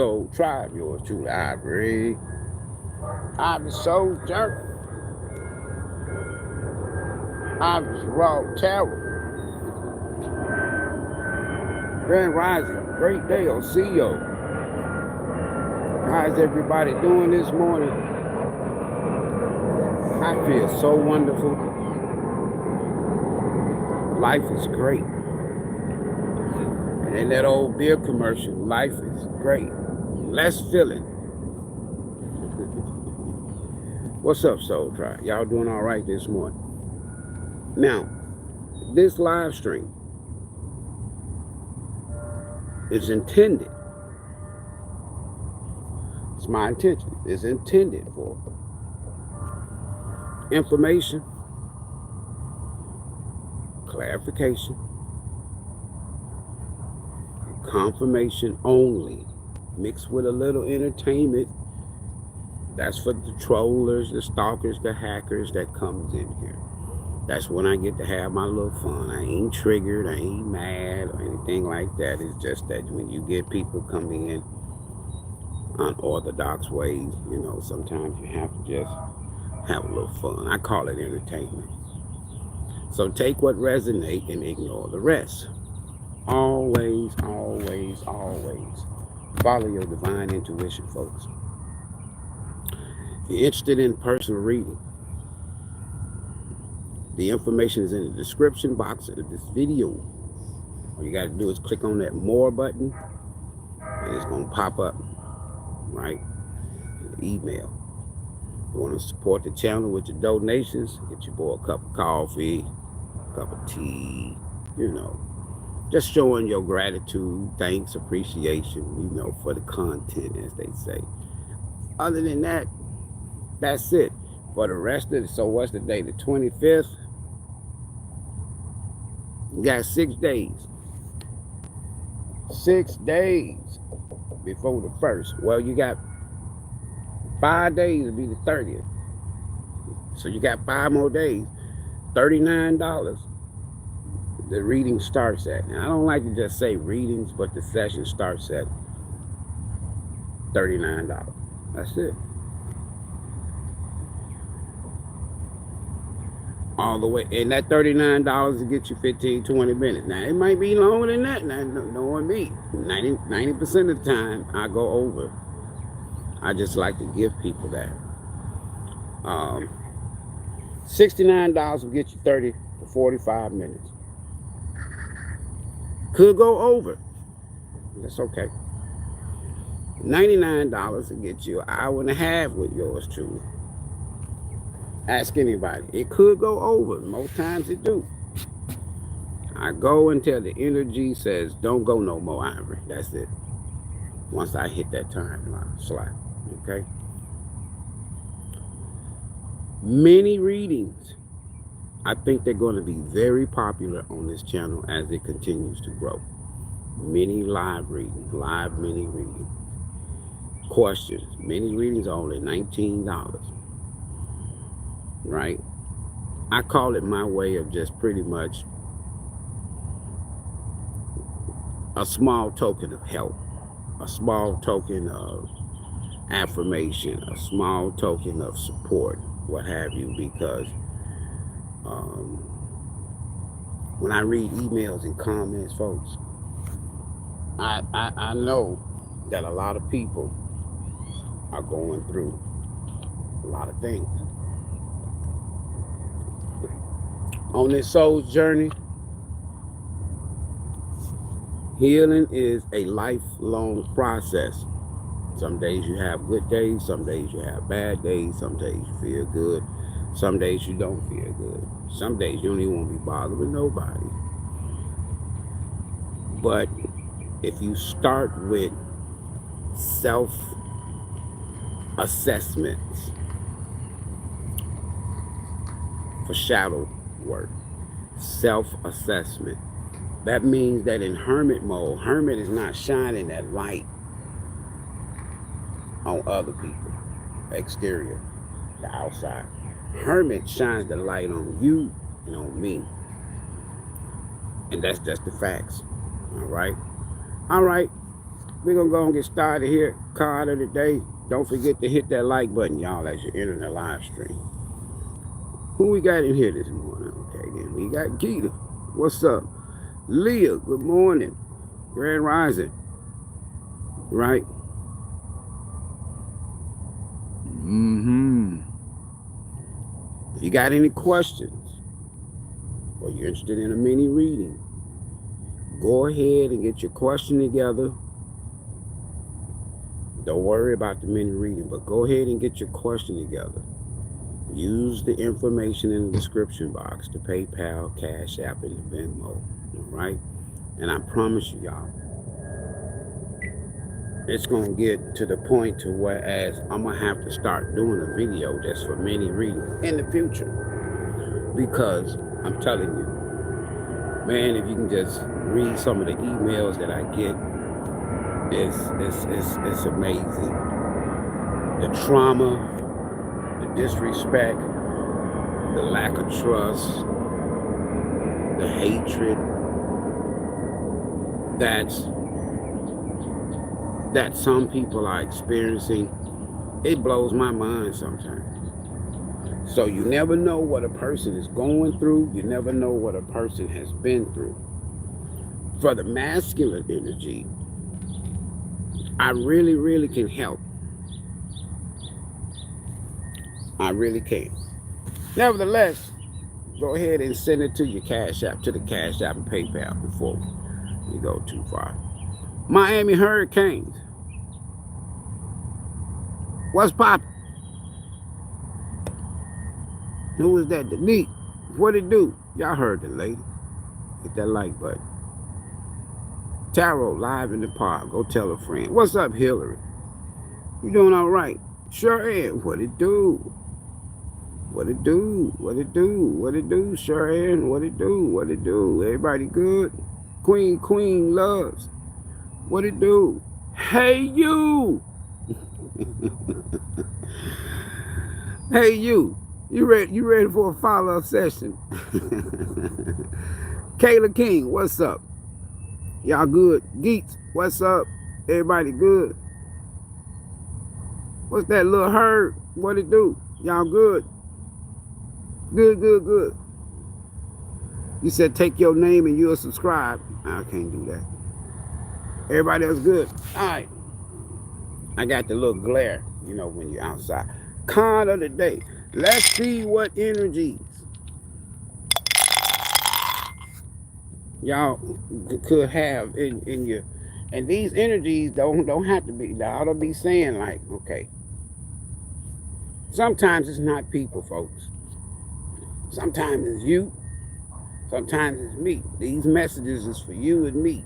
Soul Tribe, yours truly, Ivory. Ivory Soul Journey. Ivory's Raw Tarot. Grand Rising. Great day, Osiyo. How's everybody doing this morning? I feel so wonderful. Life is great. And in that old beer commercial, life is great. Less feeling. What's up, Soul Tribe? Y'all doing all right this morning? Now, this live stream is intended, it's my intention, is intended for information, clarification, confirmation only, mixed with a little entertainment. That's for the trollers, the stalkers, the hackers that comes in here. That's when I get to have my little fun. I ain't triggered, I ain't mad or anything like that. It's just that when you get people coming in unorthodox ways, sometimes you have to just have a little fun. I call it entertainment. So take what resonates and ignore the rest. Always, always, always follow your divine intuition, folks. If you're interested in personal reading, the information is in the description box of this video. All you got to do is click on that more button and it's going to pop up, right? Email. You want to support the channel with your donations, get your boy a cup of coffee, a cup of tea, just showing your gratitude, thanks, appreciation, for the content, as they say. Other than that, that's it. For the rest of it, so what's the day? The 25th? You got 6 days. 6 days before the 1st. Well, you got 5 days to be the 30th. So you got 5 more days. $39 the reading starts at. Now, I don't like to just say readings, but the session starts at $39. That's it. All the way. And that $39 to get you 15, 20 minutes. Now, it might be longer than that. Now, knowing me, 90% of the time, I go over. I just like to give people that. $69 will get you 30 to 45 minutes. Could go over. That's okay. $99 to get you an hour and a half with yours truly. Ask anybody. It could go over. Most times it do. I go until the energy says, don't go no more, Ivory. That's it. Once I hit that time slot. Okay? Many readings. I think they're going to be very popular on this channel as it continues to grow. Many live readings. Live mini readings. Questions. Many readings are only $19. Right? I call it my way of just pretty much a small token of help, a small token of affirmation, a small token of support, what have you, because when I read emails and comments, folks, I know that a lot of people are going through a lot of things. On this soul's journey, healing is a lifelong process. Some days you have good days, some days you have bad days, some days you feel good, some days you don't feel good. Some days you don't even want to be bothered with nobody. But if you start with self-assessments for shadow work, self-assessment, that means that in hermit mode, hermit is not shining that light on other people, exterior, the outside. Hermit shines the light on you and on me. And that's just the facts. All right. We're going to go and get started here. Card of the day. Don't forget to hit that like button, y'all, as you're entering the live stream. Who we got in here this morning? Okay, then we got Gita. What's up? Leah, good morning. Grand Rising. Right? If you got any questions or you're interested in a mini reading, go ahead and get your question together. Don't worry about the mini reading, but go ahead and get your question together. Use the information in the description box, the PayPal, Cash App, and the Venmo. All right? And I promise you, y'all, it's going to get to the point to whereas I'm going to have to start doing a video just for mini reading in the future. Because I'm telling you, man, if you can just read some of the emails that I get, it's amazing. The trauma, the disrespect, the lack of trust, the hatred that some people are experiencing, it blows my mind sometimes. So you never know what a person is going through. You never know what a person has been through. For the masculine energy, I really, really can help. I really can. Nevertheless, go ahead and send it to your Cash App, to the Cash App and PayPal before we go too far. Miami Hurricanes. What's poppin'? Who was that? Denise. What it do? Y'all heard the lady. Hit that like button. Tarot live in the park. Go tell a friend. What's up, Hillary? You doing all right? Sure am. What it do? What it do? What it do? What it do? Sure am. What it do? What it do? Everybody good? Queen loves. What it do? Hey, you. Hey, you. You ready for a follow-up session? Kayla King, what's up? Y'all good? Geeks, what's up? Everybody good? What's that little herd? What it do? Y'all good? Good. You said take your name and you'll subscribe. I can't do that. Everybody else good? All right. I got the little glare, you know, when you're outside. Card of the day. Let's see what energies y'all could have in your, and these energies don't have to be, they ought to be saying like, okay, sometimes it's not people, folks. Sometimes it's you. Sometimes it's me. These messages is for you and me.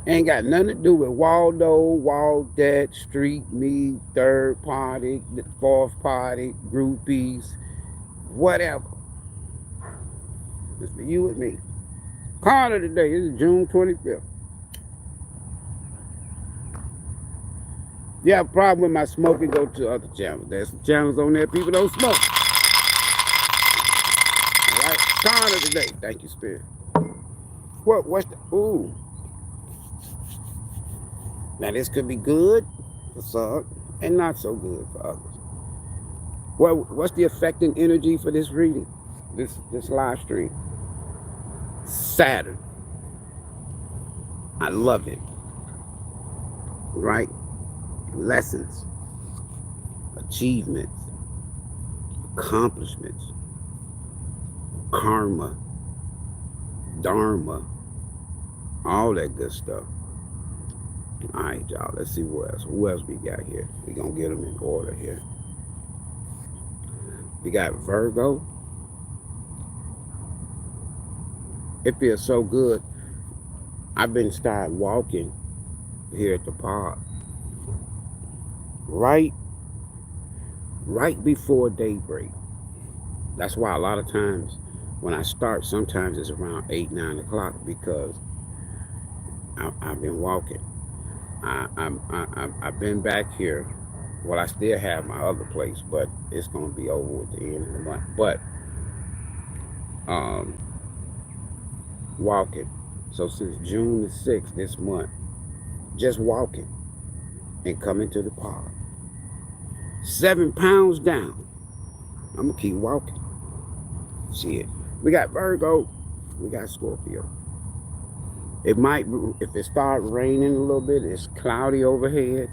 Ain't got nothing to do with Waldo, Waldette, Street, me, third party, fourth party, groupies, whatever. It's for you and me. Card of the day is June 25th. You have a problem with my smoking, go to other channels. There's some channels on there people don't smoke. All right, card of the day. Thank you, Spirit. What's the, ooh. Now this could be good for some and not so good for others. What's the affecting energy for this reading, this live stream? Saturn. I love it. Right? Lessons, achievements, accomplishments, karma, dharma, all that good stuff. All right, y'all, let's see what else. Who else we got here? We're going to get them in order here. We got Virgo. It feels so good. I've been started walking here at the park right before daybreak. That's why a lot of times when I start, sometimes it's around 8, 9 o'clock because I've been walking. I've been back here. Well, I still have my other place, but it's going to be over at the end of the month. But walking. So since June the 6th this month, just walking and coming to the park. 7 pounds down. I'm going to keep walking. See it. We got Virgo. We got Scorpio. It might, if it starts raining a little bit, it's cloudy overhead.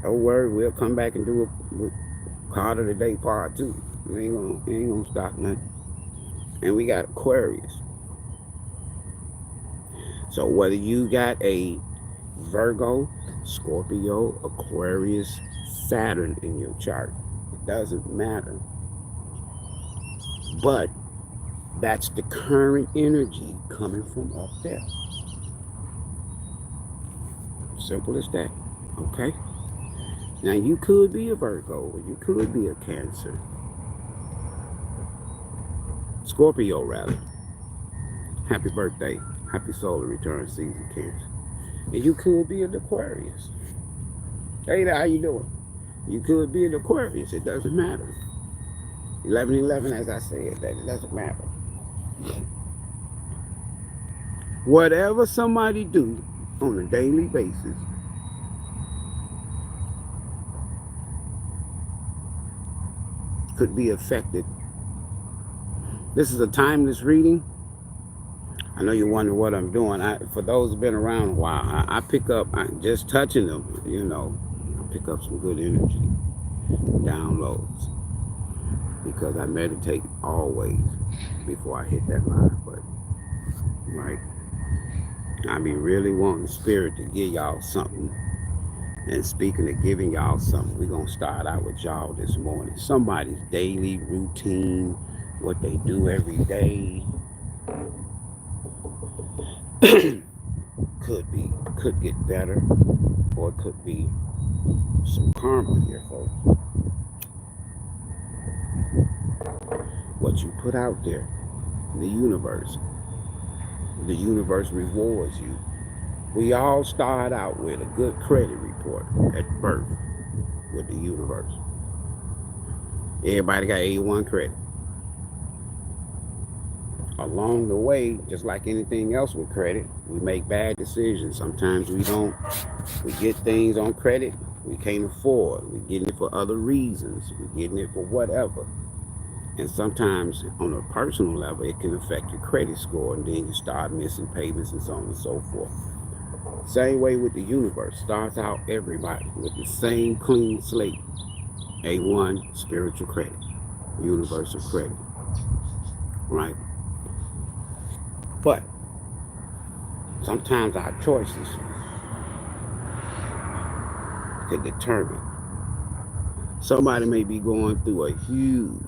Don't worry, we'll come back and do a card of the day part 2. We ain't gonna stop nothing. And we got Aquarius. So whether you got a Virgo, Scorpio, Aquarius, Saturn in your chart, it doesn't matter. But that's the current energy coming from up there. Simple as that. Okay? Now you could be a Virgo, or you could be a Cancer. Scorpio, rather. Happy birthday. Happy solar return season, Cancer. And you could be an Aquarius. Hey there, how you doing? You could be an Aquarius. It doesn't matter. 11/11, as I said, that it doesn't matter. Whatever somebody do on a daily basis, could be affected. This is a timeless reading. I know you wonder what I'm doing. For those who've been around a while, I pick up, just touching them, you know, I pick up some good energy, downloads, because I meditate always before I hit that line. But, right, I be really wanting Spirit to give y'all something. And speaking of giving y'all something, we're going to start out with y'all this morning. Somebody's daily routine, what they do every day. could get better, or it could be some karma here, folks. What you put out there, the universe rewards you. We all start out with a good credit report at birth with the universe. Everybody got A1 credit. Along the way, just like anything else with credit, we make bad decisions. Sometimes we don't. We get things on credit we can't afford. We're getting it for other reasons. We're getting it for whatever. And sometimes on a personal level, it can affect your credit score, and then you start missing payments and so on and so forth. Same way with the universe. Starts out everybody with the same clean slate. A1 spiritual credit, universal credit, right? But sometimes our choices can determine. Somebody may be going through a huge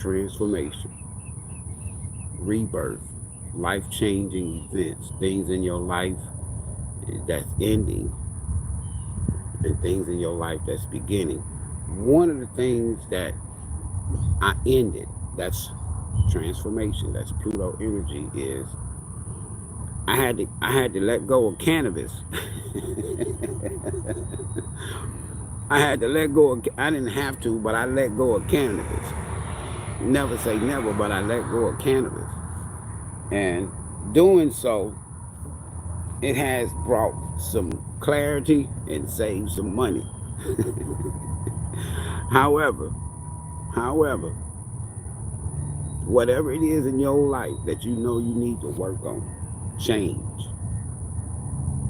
transformation, rebirth, life-changing events, things in your life that's ending, and things in your life that's beginning. One of the things that I ended, that's transformation, that's Pluto energy, is I had to let go of cannabis. I had to let go of, I didn't have to, but I let go of cannabis. Never say never, but I let go of cannabis. And doing so, it has brought some clarity and saved some money. However, whatever it is in your life that you know you need to work on, change,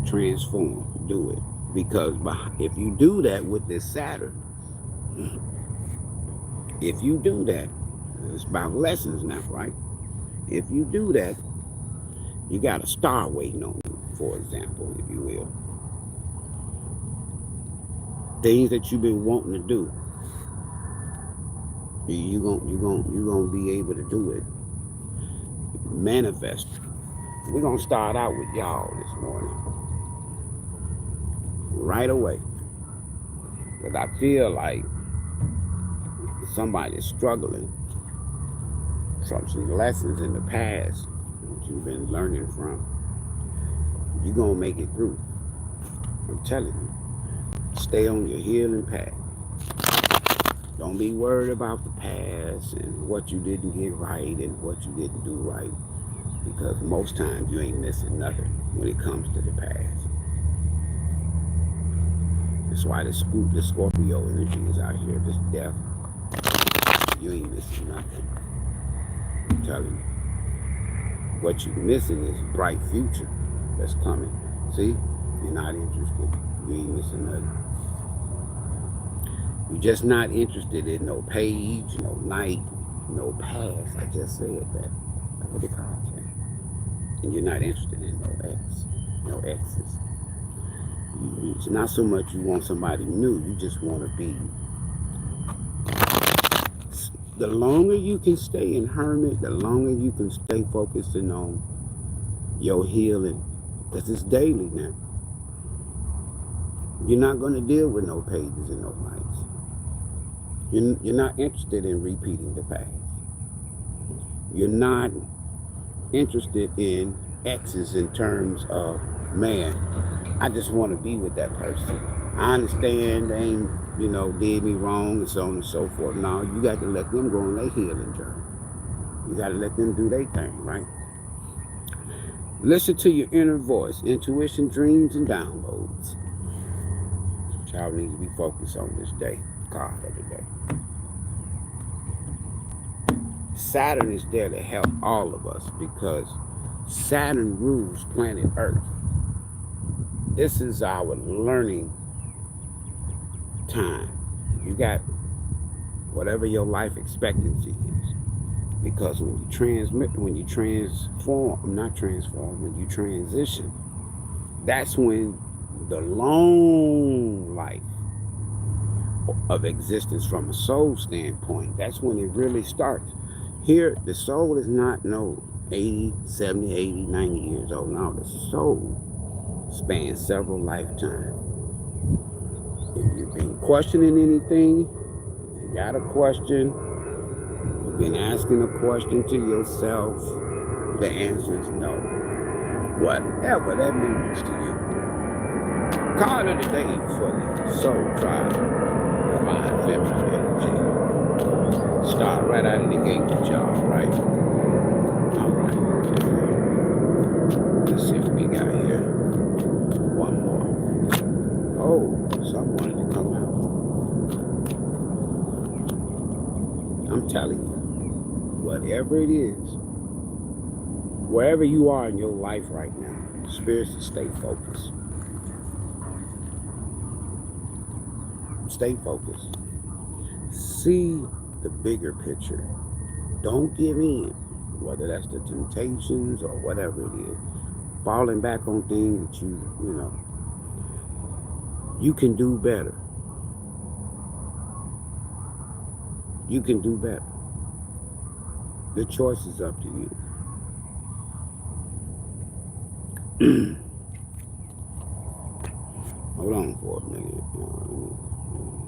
transform, do it. Because if you do that with this Saturn, if you do that, it's about lessons now, right? If you do that, you got a star waiting on you, for example, if you will. Things that you've been wanting to do, you're gonna be able to do it. Manifest. We're gonna start out with y'all this morning, right away, because I feel like somebody's struggling from some lessons in the past that you've been learning from. You're gonna make it through. I'm telling you. Stay on your healing path. Don't be worried about the past and what you didn't get right and what you didn't do right, because most times you ain't missing nothing when it comes to the past. That's why the Scorpio energy is out here. This death, you ain't missing nothing. I'm telling you. What you're missing is a bright future that's coming. See? You're not interested. You ain't missing nothing. You're just not interested in no page, no night, no past. I just said that. That's what they call it. And you're not interested in no exes. It's not so much you want somebody new. You just want to be. The longer you can stay in hermit, the longer you can stay focusing on your healing, because it's daily now. You're not going to deal with no pages and no nights. You're not interested in repeating the past. You're not interested in exes in terms of, man, I just want to be with that person. I understand they ain't, did me wrong and so on and so forth. No, you got to let them go on their healing journey. You got to let them do their thing, right? Listen to your inner voice, intuition, dreams, and downloads. Y'all need to be focused on this day, card of the day. Saturn is there to help all of us because Saturn rules planet Earth. This is our learning time. You got whatever your life expectancy is. Because when you transition, that's when the long life of existence from a soul standpoint, that's when it really starts. Here, the soul is not 80, 70, 80, 90 years old. No, the soul spans several lifetimes. If you've been questioning anything, you got a question, you've been asking a question to yourself, the answer is no. Whatever that means to you. Card of the day for the Soul Tribe, Divine Feminine Energy. Start right out of the gate with y'all, right? All right. Let's see what we got here. One more. Oh, something wanted to come out. I'm telling you, whatever it is, wherever you are in your life right now, spirits to stay focused. Stay focused. See the bigger picture. Don't give in, whether that's the temptations or whatever it is. Falling back on things that you can do better. You can do better. The choice is up to you. Hold on for a minute.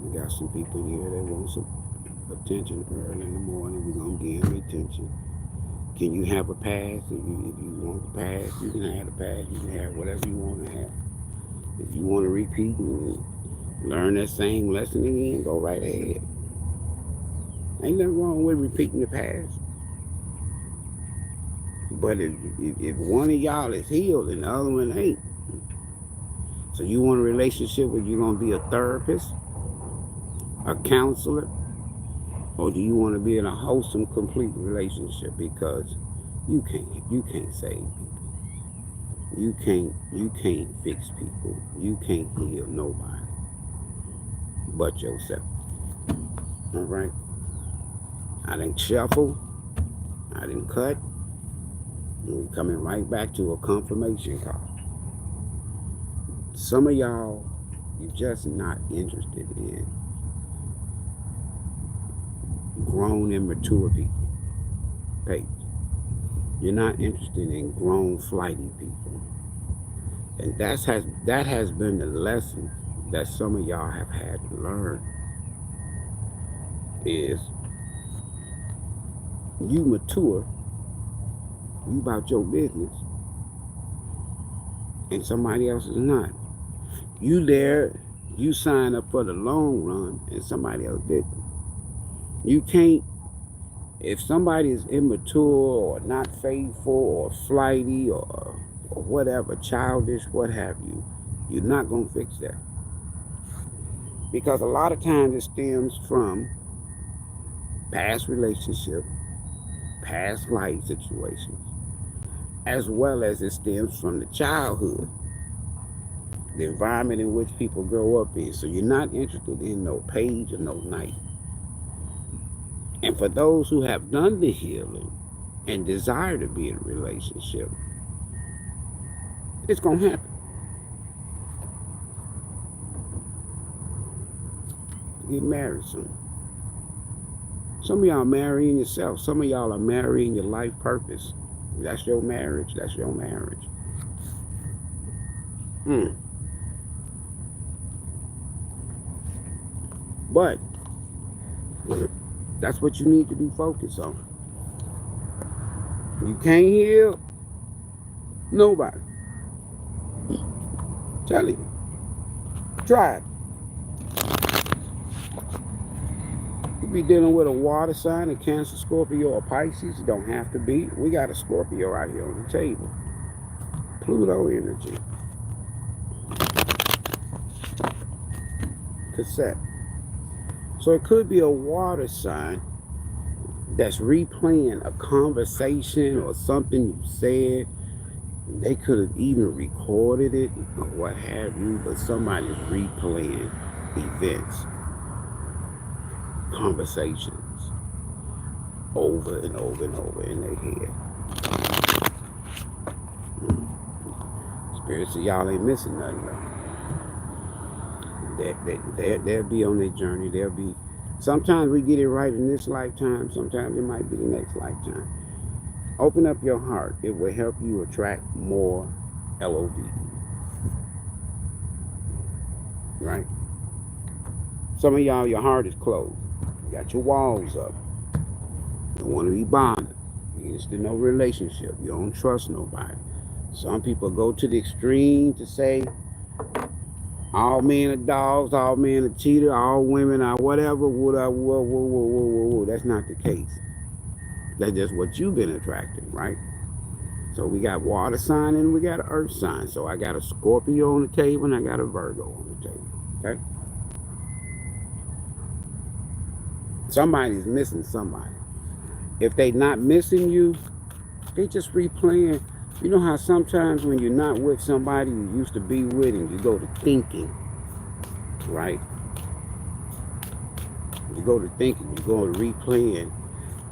We got some people here that want some attention early in the morning. We're going to give them attention. Can you have a pass? If you want the pass, you can have the pass. You can have whatever you want to have. If you want to repeat and learn that same lesson again, go right ahead. Ain't nothing wrong with repeating the past. But if one of y'all is healed and the other one ain't, so you want a relationship where you're going to be a therapist, a counselor, or do you want to be in a wholesome, complete relationship? Because you can't save people. You can't fix people. You can't heal nobody but yourself. All right? I done shuffle. I done cut. And we coming right back to a confirmation call. Some of y'all, you're just not interested in grown and mature people. Page. You're not interested in grown, flighty people. And that has been the lesson that some of y'all have had to learn. Is you mature, you about your business, and somebody else is not. You there, you sign up for the long run, and somebody else didn't. You can't, if somebody is immature or not faithful or flighty or whatever, childish, what have you, you're not going to fix that. Because a lot of times it stems from past relationship, past life situations, as well as it stems from the childhood, the environment in which people grow up in. So you're not interested in no page or no night. And for those who have done the healing and desire to be in a relationship, it's going to happen. Get married soon. Some of y'all marrying yourself. Some of y'all are marrying your life purpose. That's your marriage. That's your marriage. But that's what you need to be focused on. You can't heal nobody. Tell you. Try it. You be dealing with a water sign, a Cancer, Scorpio, or Pisces. You don't have to be. We got a Scorpio right here on the table. Pluto energy. Cassette. So it could be a water sign that's replaying a conversation or something you said. They could have even recorded it or what have you, but somebody's replaying events, conversations over and over and over in their head. Spirits of y'all ain't missing nothing though. They'll be on their journey. They'll be. Sometimes we get it right in this lifetime. Sometimes it might be the next lifetime. Open up your heart. It will help you attract more LOV. Right? Some of y'all, your heart is closed. You got your walls up. You don't want to be bothered. You just no relationship. You don't trust nobody. Some people go to the extreme to say all men are dogs, all men are cheaters, all women are whatever. Whoa. That's not the case. That's just what you've been attracting, right? So we got water sign and we got an earth sign. So I got a Scorpio on the table and I got a Virgo on the table, okay? Somebody's missing somebody. If they not missing you, they just replaying. You know how sometimes when you're not with somebody you used to be with and you go to thinking, right? You go to thinking, you go to replaying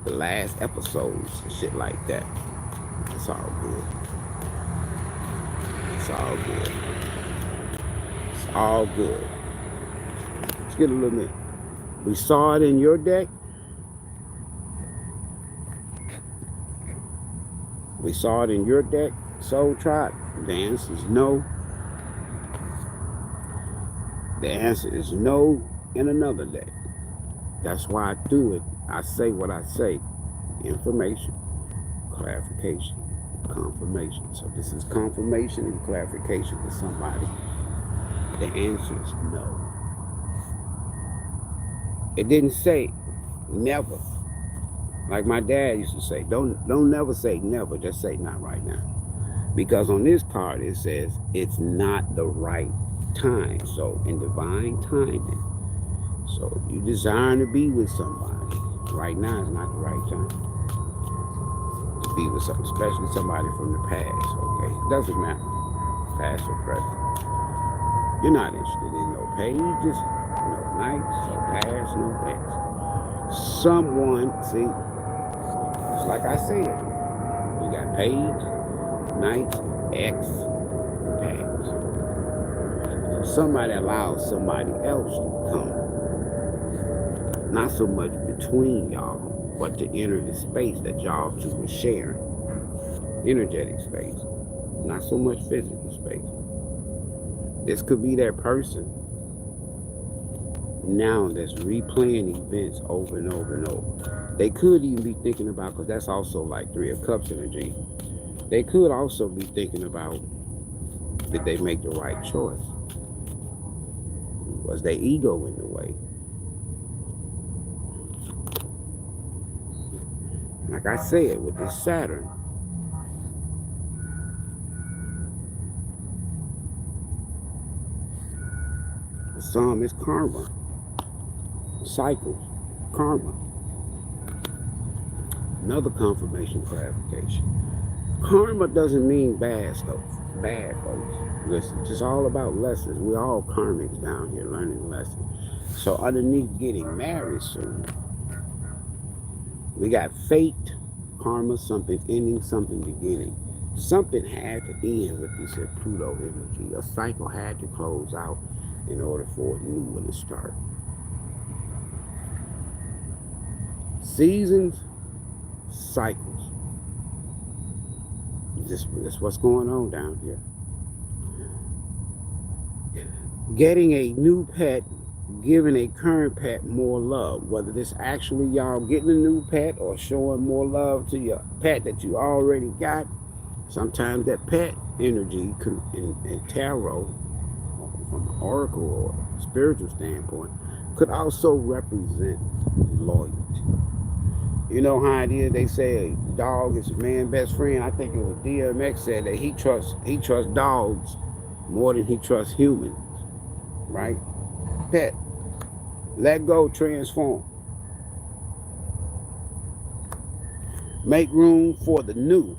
the last episodes and shit like that. It's all good. It's all good. It's all good. Let's get a little bit. We saw it in your deck. We saw it in your deck, Soul Tribe. The answer is no. The answer is no in another deck. That's why I do it. I say what I say. Information, clarification, confirmation. So this is confirmation and clarification for somebody. The answer is no. It didn't say never. Like my dad used to say, don't never say never, just say not right now. Because on this card it says it's not the right time. So in divine timing. So if you desire to be with somebody, right now is not the right time to be with somebody, especially somebody from the past, okay? It doesn't matter, past or present. You're not interested in no pages, no nights, no past, no past. Someone, see, it's like I said, you got page, nights, X, past. So somebody allows somebody else to come. Not so much between y'all, but to enter the space that y'all two were sharing. Energetic space. Not so much physical space. This could be that person now that's replaying events over and over and over. They could even be thinking about, because that's also like Three of Cups energy. They could also be thinking about, did they make the right choice? Was their ego in the way? Like I said, with this Saturn, some is karma, cycles, karma. Another confirmation clarification. Karma doesn't mean bad stuff, bad folks. Listen, it's just all about lessons. We're all karmics down here learning lessons. So underneath getting married soon, we got fate, karma, something ending, something beginning. Something had to end with this Pluto energy. A cycle had to close out in order for a new one to start. Seasons, cycles. That's what's going on down here. Getting a new pet, giving a current pet more love. Whether this actually y'all getting a new pet or showing more love to your pet that you already got. Sometimes that pet energy in tarot, from an oracle or spiritual standpoint, could also represent loyalty. You know how it is, they say a dog is a man's best friend. I think it was DMX said that he trusts dogs more than he trusts humans, right? Pet, let go, transform. Make room for the new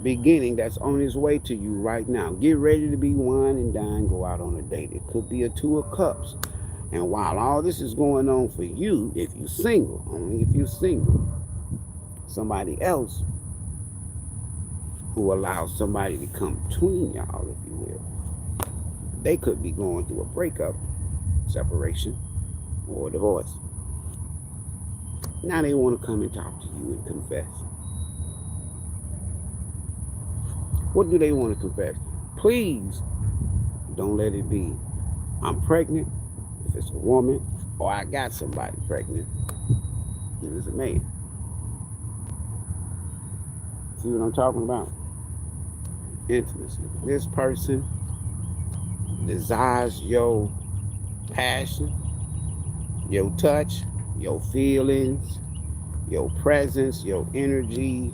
beginning that's on its way to you right now. Get ready to be wine and dine, go out on a date. It could be a 2 of cups. And while all this is going on for you, if you're single, only if you're single, somebody else who allows somebody to come between y'all, if you will, they could be going through a breakup, separation, or a divorce. Now they want to come and talk to you and confess. What do they want to confess? Please don't let it be, I'm pregnant, if it's a woman, or I got somebody pregnant, if it's a man. See what I'm talking about? Intimacy. This person desires your passion, your touch, your feelings, your presence, your energy,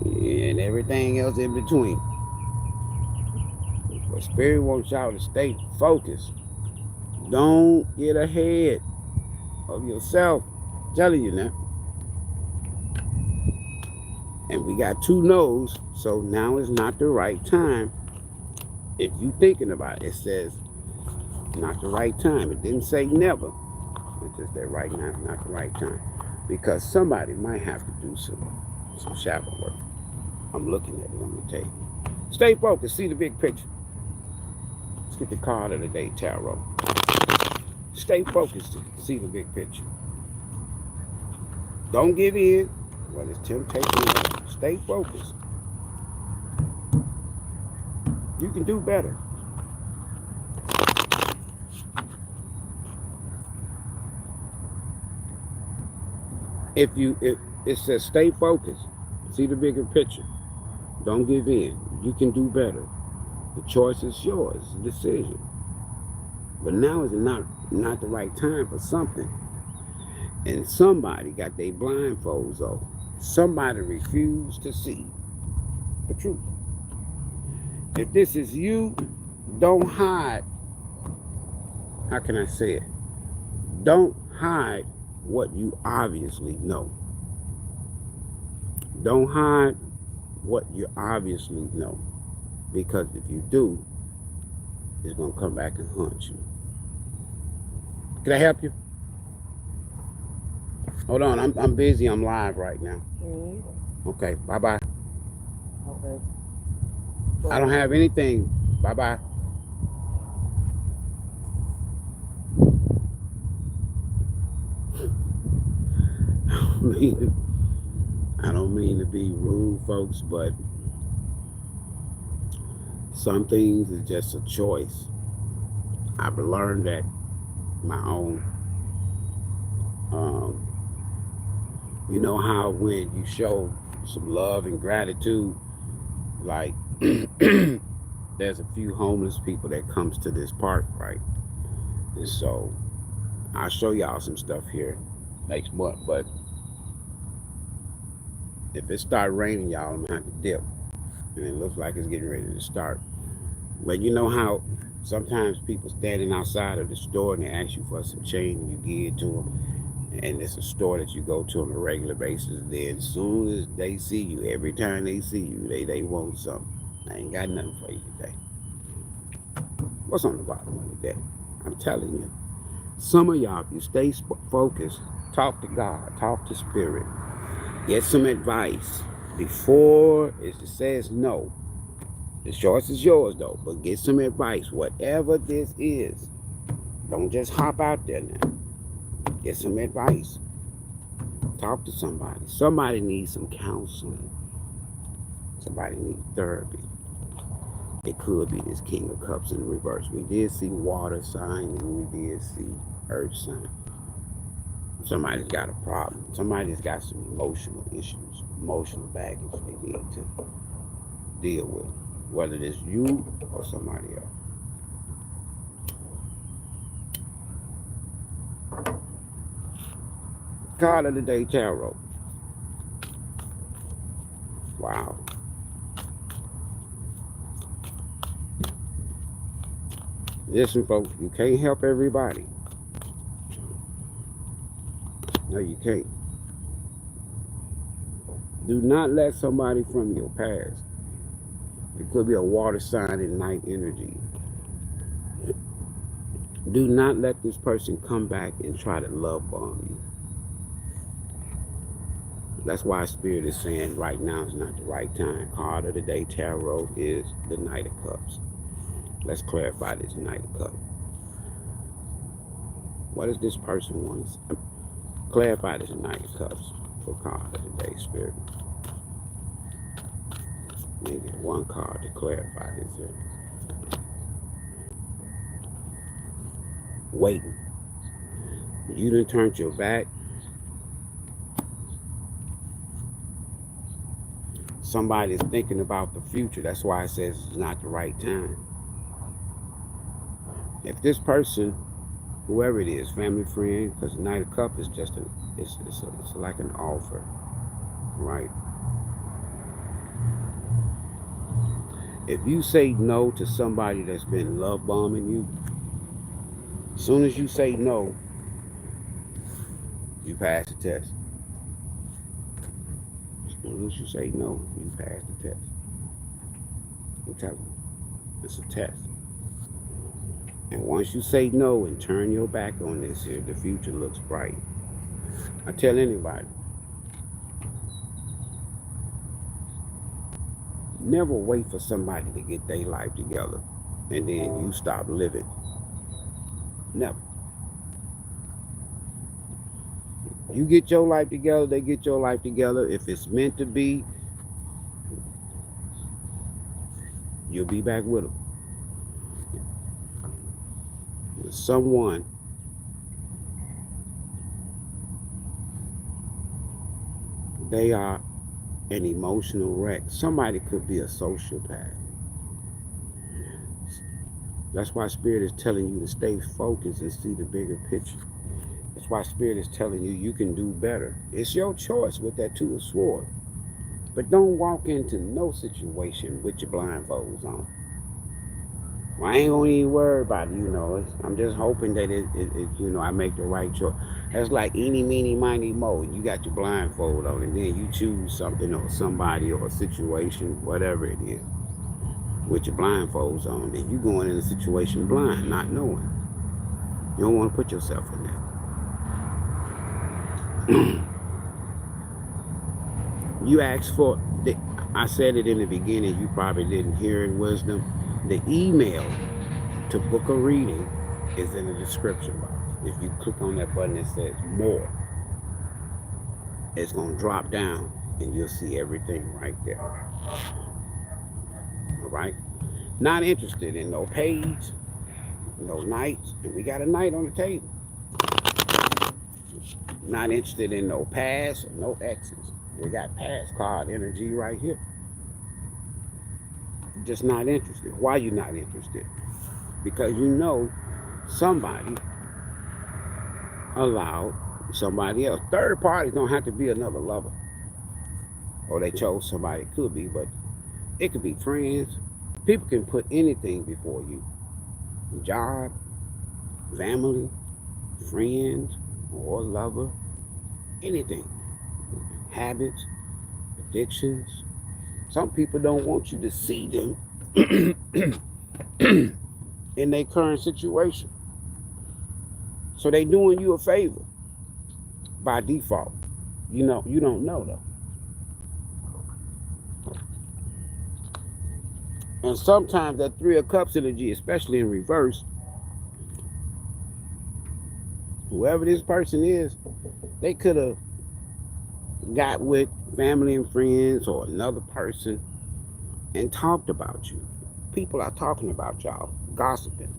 and everything else in between. But Spirit wants y'all to stay focused. Don't get ahead of yourself. I'm telling you now. And we got 2 no's, so now is not the right time. If you thinking about it, it says not the right time. It didn't say never. It's just that right now is not the right time. Because somebody might have to do some shadow work. I'm looking at it, I'm going to tell you. Stay focused, see the big picture. Let's get the card of the day, tarot. Stay focused, see the big picture. Don't give in. Well, it's temptation. Stay focused. You can do better. If it says stay focused, see the bigger picture. Don't give in. You can do better. The choice is yours. It's a decision. But now is not the right time for something. And somebody got their blindfolds off. Somebody refused to see the truth. If this is you, don't hide. How can I say it? Don't hide what you obviously know. Don't hide what you obviously know. Because if you do, it's going to come back and haunt you. Can I help you? Hold on, I'm busy. I'm live right now. Mm-hmm. Okay, bye-bye. Okay. Well, I don't have anything. Bye-bye. I don't mean to be rude, folks, but some things is just a choice. I've learned that my own. You know how when you show some love and gratitude, like there's a few homeless people that comes to this park, right? And so I'll show y'all some stuff here next month, but if it start raining, y'all, I'm gonna have to dip. And it looks like it's getting ready to start. But you know how sometimes people standing outside of the store and they ask you for some change and you give it to them, and it's a store that you go to on a regular basis. Then as soon as they see you, every time they see you, they want something. I ain't got nothing for you today. What's on the bottom of the deck? I'm telling you. Some of y'all, if you stay focused, talk to God, talk to Spirit, get some advice before it says no. The choice is yours though, but get some advice. Whatever this is, don't just hop out there now. Get some advice. Talk to somebody. Somebody needs some counseling. Somebody needs therapy. It could be this King of Cups in reverse. We did see water sign and we did see earth sign. Somebody's got a problem. Somebody's got some emotional issues, emotional baggage they need to deal with, whether it's you or somebody else. Card of the Day Tarot. Wow. Listen, folks, you can't help everybody. No, you can't. Do not let somebody from your past. It could be a water sign in night energy. Do not let this person come back and try to love bomb you. That's why Spirit is saying right now is not the right time. Card of the Day Tarot is the Knight of Cups. Let's clarify this Knight of Cups. What does this person want to clarify this Knight of Cups for card of the Day, Spirit? Maybe one card to clarify this here. Waiting. You done turned your back. Somebody's thinking about the future. That's why it says it's not the right time. If this person, whoever it is, family, friend, because the Knight of Cups is just it's like an offer, right? If you say no to somebody that's been love bombing you, as soon as you say no, you pass the test. As soon as you say no, you pass the test. I'm telling you, it's a test. And once you say no and turn your back on this here, the future looks bright. I tell anybody, never wait for somebody to get their life together and then you stop living. Never. You get your life together, they get your life together. If it's meant to be, you'll be back with them. Someone they are an emotional wreck. Somebody could be a sociopath. That's why Spirit is telling you to stay focused and see the bigger picture. That's why Spirit is telling you you can do better. It's your choice with that Two of Swords. But don't walk into no situation with your blindfolds on. Well, I ain't gonna even worry about it, you know. I'm just hoping that you know, I make the right choice. That's like eeny, meeny, miny, mo. You got your blindfold on, and then you choose something or somebody or a situation, whatever it is, with your blindfolds on. Then you going in a situation blind, not knowing. You don't want to put yourself in that. You asked for, I said it in the beginning, you probably didn't hear it, wisdom. The email to book a reading is in the description box. If you click on that button that says more, it's going to drop down and you'll see everything right there. All right? Not interested in no page, no knights. And we got a knight on the table. Not interested in no past, no exes. We got past card energy right here. Just not interested. Why you not interested? Because you know somebody allowed somebody else. Third parties don't have to be another lover. Or they chose somebody. It could be, but it could be friends. People can put anything before you. Job, family, friends, or lover, anything. Habits, addictions. Some people don't want you to see them in their current situation. So they doing you a favor by default. You don't know though. And sometimes that Three of Cups energy, especially in reverse, whoever this person is, they could have got with family and friends or another person and talked about you. People are talking about y'all, gossiping.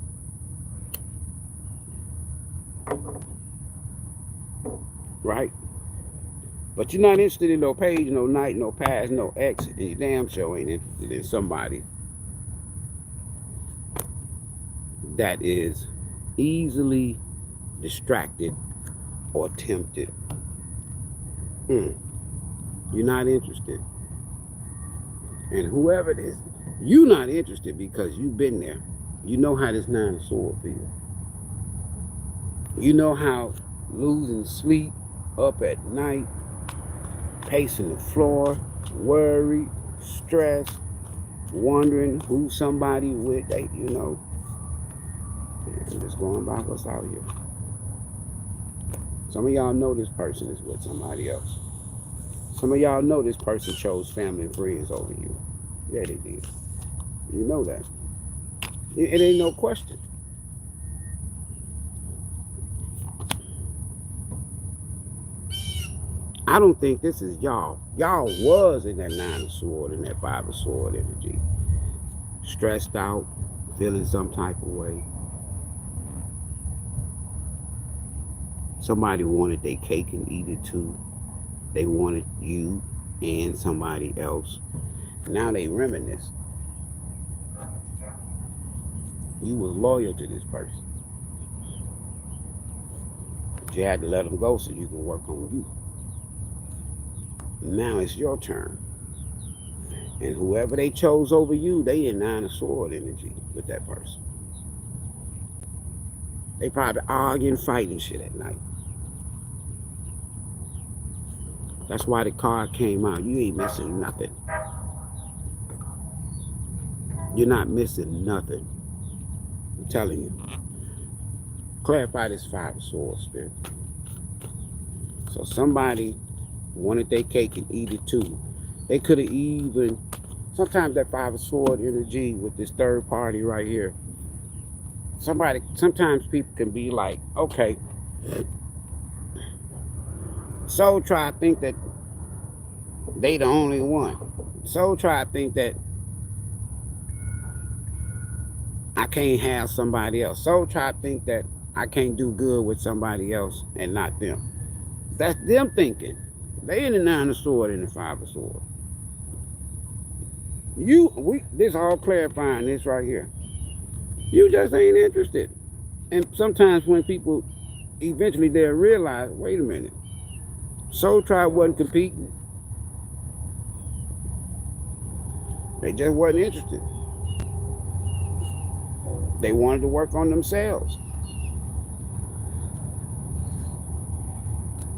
Right? But you're not interested in no page, no night, no past, no ex, and you damn sure ain't interested in somebody that is easily distracted or tempted. You're not interested. And whoever it is, you're not interested because you've been there. You know how this Nine of Swords feels. You know how losing sleep, up at night, pacing the floor, worried, stressed, wondering who somebody with, I'm just going by what's out here. Some of y'all know this person is with somebody else. Some of y'all know this person chose family and friends over you. Yeah, they did. You know that. It ain't no question. I don't think this is y'all. Y'all was in that Nine of Swords and that Five of Swords energy. Stressed out, feeling some type of way. Somebody wanted their cake and eat it too. They wanted you and somebody else. Now they reminisce. You was loyal to this person. But you had to let them go so you can work on you. Now it's your turn. And whoever they chose over you, they in Nine of Swords energy with that person. They probably arguing, fighting shit at night. That's why the card came out. You ain't missing nothing. You're not missing nothing. I'm telling you. Clarify this Five of Swords, Spirit. So somebody wanted their cake and eat it too. They could have even, sometimes that Five of Swords energy with this third party right here, sometimes people can be like, okay, Soul Tribe think that they the only one. Soul Tribe think that I can't have somebody else. Soul Tribe think that I can't do good with somebody else and not them. That's them thinking. They in the Nine of Swords and the Five of Swords. This all clarifying this right here. You just ain't interested. And sometimes when people, eventually they'll realize, wait a minute, Soul Tribe wasn't competing. They just wasn't interested. They wanted to work on themselves.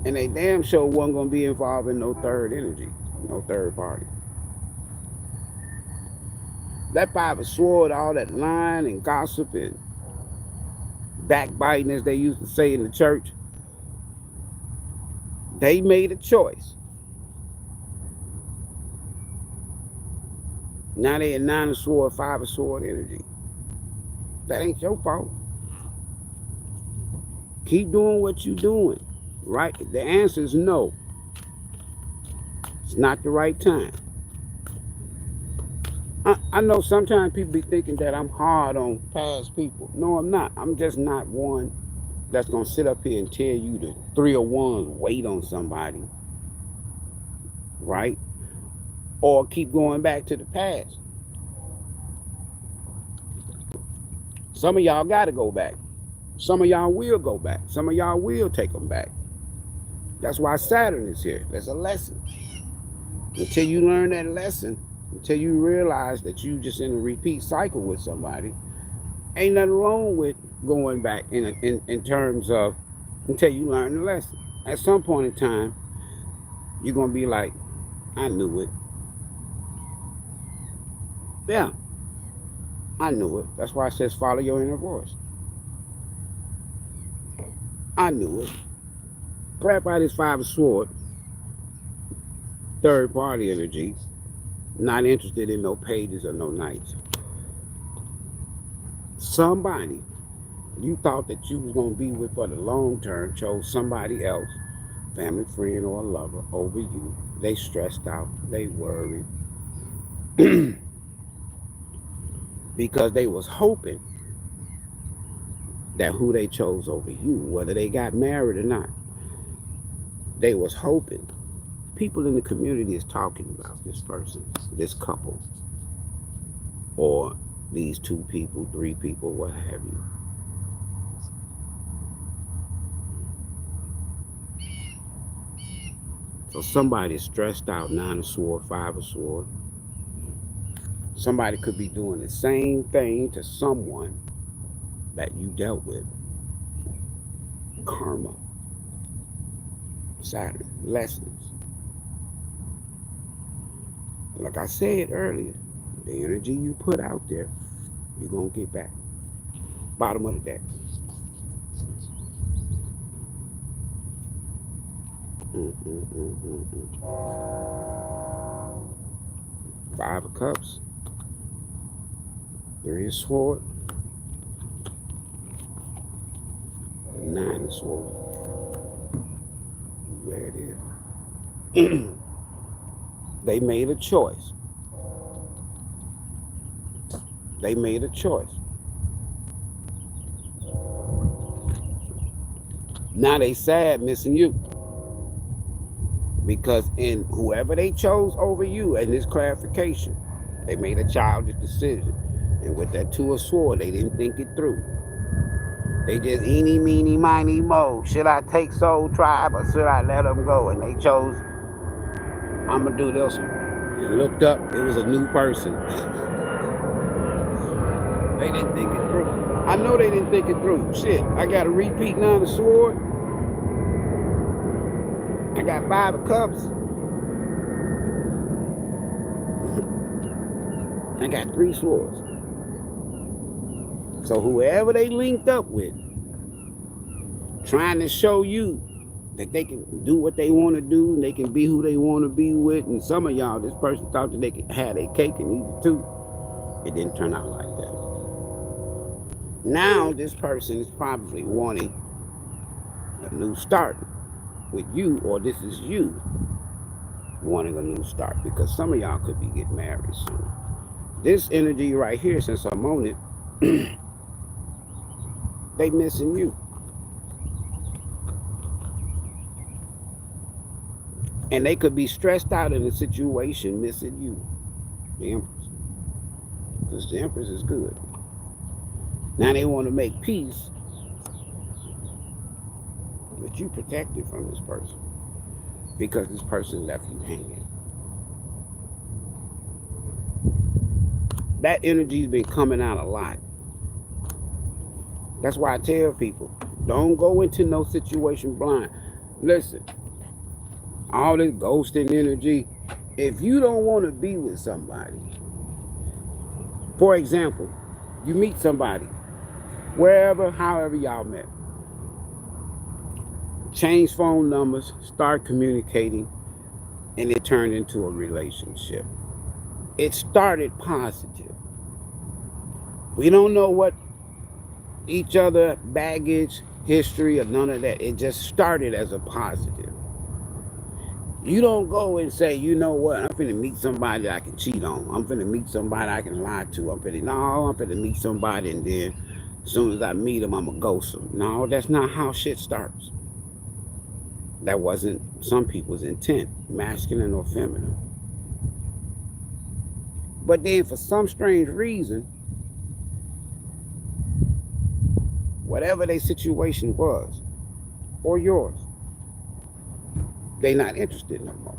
And they damn sure wasn't going to be involved in no third energy, no third party. That Five of Swords, all that lying and gossip and backbiting, as they used to say in the church, they made a choice. Now they in Nine of Swords, Five of Swords energy. That ain't your fault. Keep doing what you're doing. Right? The answer is no. It's not the right time. I know sometimes people be thinking that I'm hard on past people. No, I'm not. I'm just not one that's going to sit up here and tell you the 3 of Wands wait on somebody. Right? Or keep going back to the past. Some of y'all got to go back. Some of y'all will go back. Some of y'all will take them back. That's why Saturn is here. There's a lesson. Until you learn that lesson, until you realize that you just in a repeat cycle with somebody. Ain't nothing wrong with going back in terms of until you learn the lesson. At some point in time, you're going to be like, I knew it. Yeah, I knew it. That's why it says follow your inner voice. I knew it. Clap out his 5 of Swords, third party energy. Not interested in no pages or no knights. Somebody you thought that you was going to be with for the long term chose somebody else, family, friend, or a lover over you. They stressed out. They worried. Because they was hoping that who they chose over you, whether they got married or not, they was hoping. People in the community is talking about this person, this couple, or these 2 people, 3 people, what have you. So somebody's stressed out, 9 of Swords, 5 of Swords. Somebody could be doing the same thing to someone that you dealt with. Karma, Saturn, lessons. Like I said earlier, the energy you put out there, you're going to get back. Bottom of the deck. Five of Cups. 3 of Swords. 9 of Swords. There it is. They made a choice. They made a choice. Now they sad missing you. Because in whoever they chose over you, and this clarification, they made a childish decision. And with that 2 of Swords, they didn't think it through. They just eeny, meeny, miny, mo. Should I take Soul Tribe or should I let them go? And they chose, I'm going to do this one. And looked up, it was a new person. They didn't think it through. I know they didn't think it through. Shit, I got a repeat 9 of Swords. I got 5 of Cups. I got 3 Swords. So whoever they linked up with, trying to show you that they can do what they want to do, and they can be who they want to be with, and some of y'all, this person thought that they could have their cake and eat it too. It didn't turn out like that. Now this person is probably wanting a new start with you, or this is you wanting a new start, because some of y'all could be getting married soon. This energy right here, since I'm on it, they missing you. And they could be stressed out in a situation missing you, the Empress. Because the Empress is good. Now they want to make peace, but you protected from this person because this person left you hanging. That energy's been coming out a lot. That's why I tell people, don't go into no situation blind. Listen, all this ghosting energy, if you don't want to be with somebody, for example, you meet somebody, wherever, however y'all met, change phone numbers, start communicating, and it turned into a relationship. It started positive. We don't know what each other baggage, history, or none of that. It just started as a positive. You don't go and say, you know what, I'm finna meet somebody I can cheat on. I'm finna meet somebody I can lie to. I'm finna meet somebody, and then as soon as I meet them, I'm gonna ghost them. No, that's not how shit starts. That wasn't some people's intent, masculine or feminine. But then for some strange reason, whatever their situation was, or yours, they not interested no more.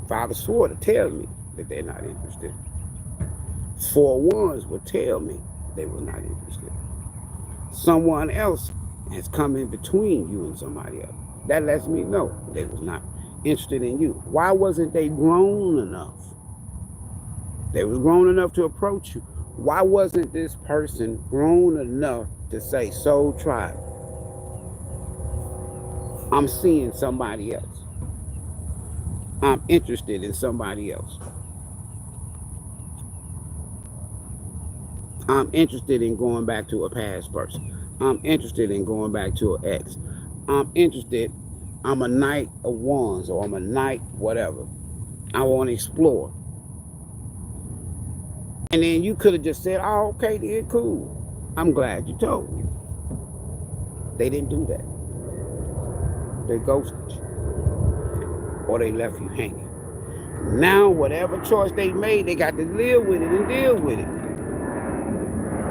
5 of Swords tells me that they're not interested. 4 Wands would tell me they were not interested. Someone else has come in between you and somebody else. That lets me know they was not interested in you. Why wasn't they grown enough? They was grown enough to approach you. Why wasn't this person grown enough to say, Soul Tribe, I'm seeing somebody else. I'm interested in somebody else. I'm interested in going back to a past person. I'm interested in going back to an ex. I'm interested. I'm a Knight of Wands, or I'm a Knight whatever. I want to explore. And then you could have just said, oh, okay, then cool. I'm glad you told me. They didn't do that. They ghosted you. Or they left you hanging. Now, whatever choice they made, they got to live with it and deal with it.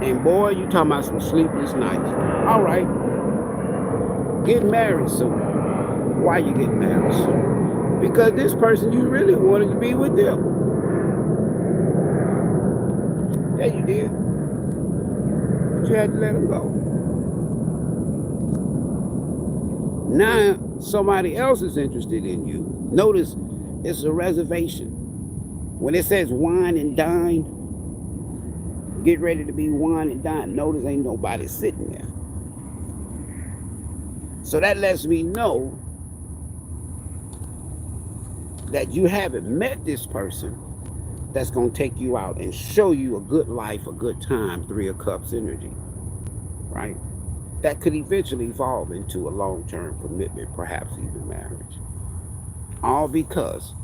And boy, you talking about some sleepless nights. All right. Get married soon. Why you getting married soon? Because this person, you really wanted to be with them. Yeah, you did. But you had to let them go. Now, somebody else is interested in you. Notice it's a reservation. When it says wine and dine, get ready to be wine and dine. Notice ain't nobody sitting there. So that lets me know that you haven't met this person that's going to take you out and show you a good life, a good time, 3 of Cups energy, right? That could eventually evolve into a long-term commitment, perhaps even marriage. All because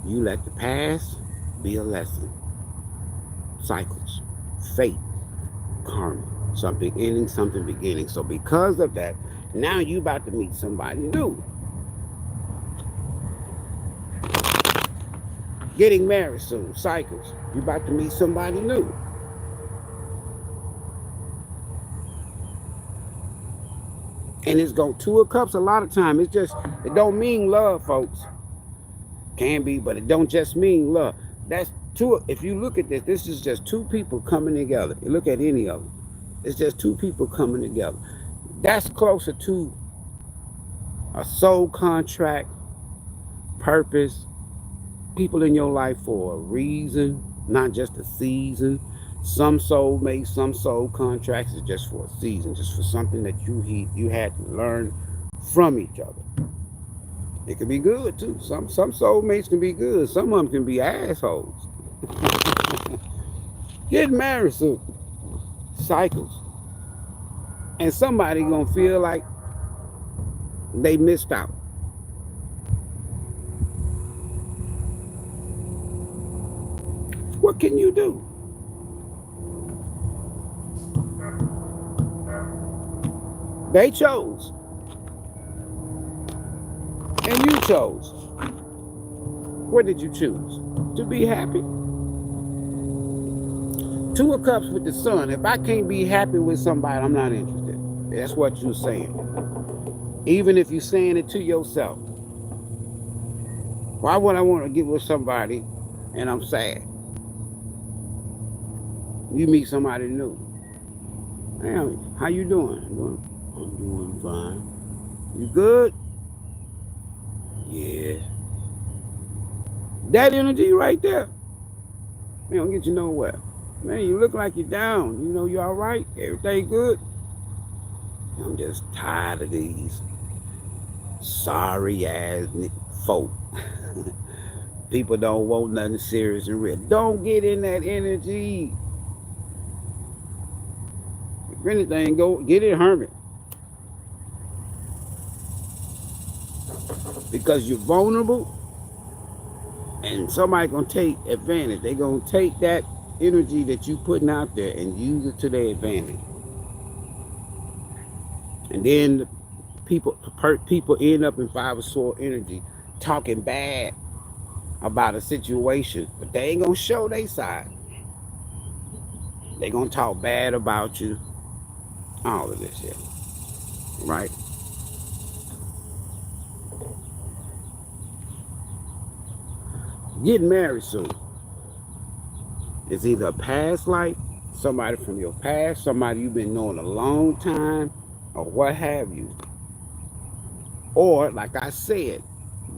you let the past be a lesson. Cycles, fate, karma, something ending, something beginning. So because of that, now you about to meet somebody new. Getting married soon, cycles. You about to meet somebody new. And it's going 2 of Cups a lot of time. It's just, it don't mean love, folks. Can be, but it don't just mean love. That's 2, if you look at this, this is just 2 people coming together. You look at any of them. It's just 2 people coming together. That's closer to a soul contract, purpose, people in your life for a reason, not just a season. Some soulmates, some soul contracts is just for a season, just for something that you had to learn from each other. It can be good too. Some soulmates can be good. Some of them can be assholes. Get married soon. Cycles. And somebody gonna feel like they missed out. What can you do? They chose. And you chose. What did you choose? To be happy? 2 of Cups with the Sun. If I can't be happy with somebody, I'm not interested. That's what you're saying. Even if you're saying it to yourself. Why would I want to get with somebody and I'm sad? You meet somebody new. Damn, how you doing? I'm doing fine. You good? Yeah. That energy right there, man, don't get you nowhere. Man, you look like you're down. You know you all right? Everything good? I'm just tired of these sorry ass folk. People don't want nothing serious and real. Don't get in that energy. If anything, go get it hermit. Because you're vulnerable and somebody's going to take advantage. They're going to take that energy that you putting out there and use it to their advantage. And then people end up in 5 of Swords energy talking bad about a situation, but they ain't going to show their side. They're going to talk bad about you. All of this here. Right? Getting married soon. It's either a past life, somebody from your past, somebody you've been knowing a long time, or what have you. Or, like I said,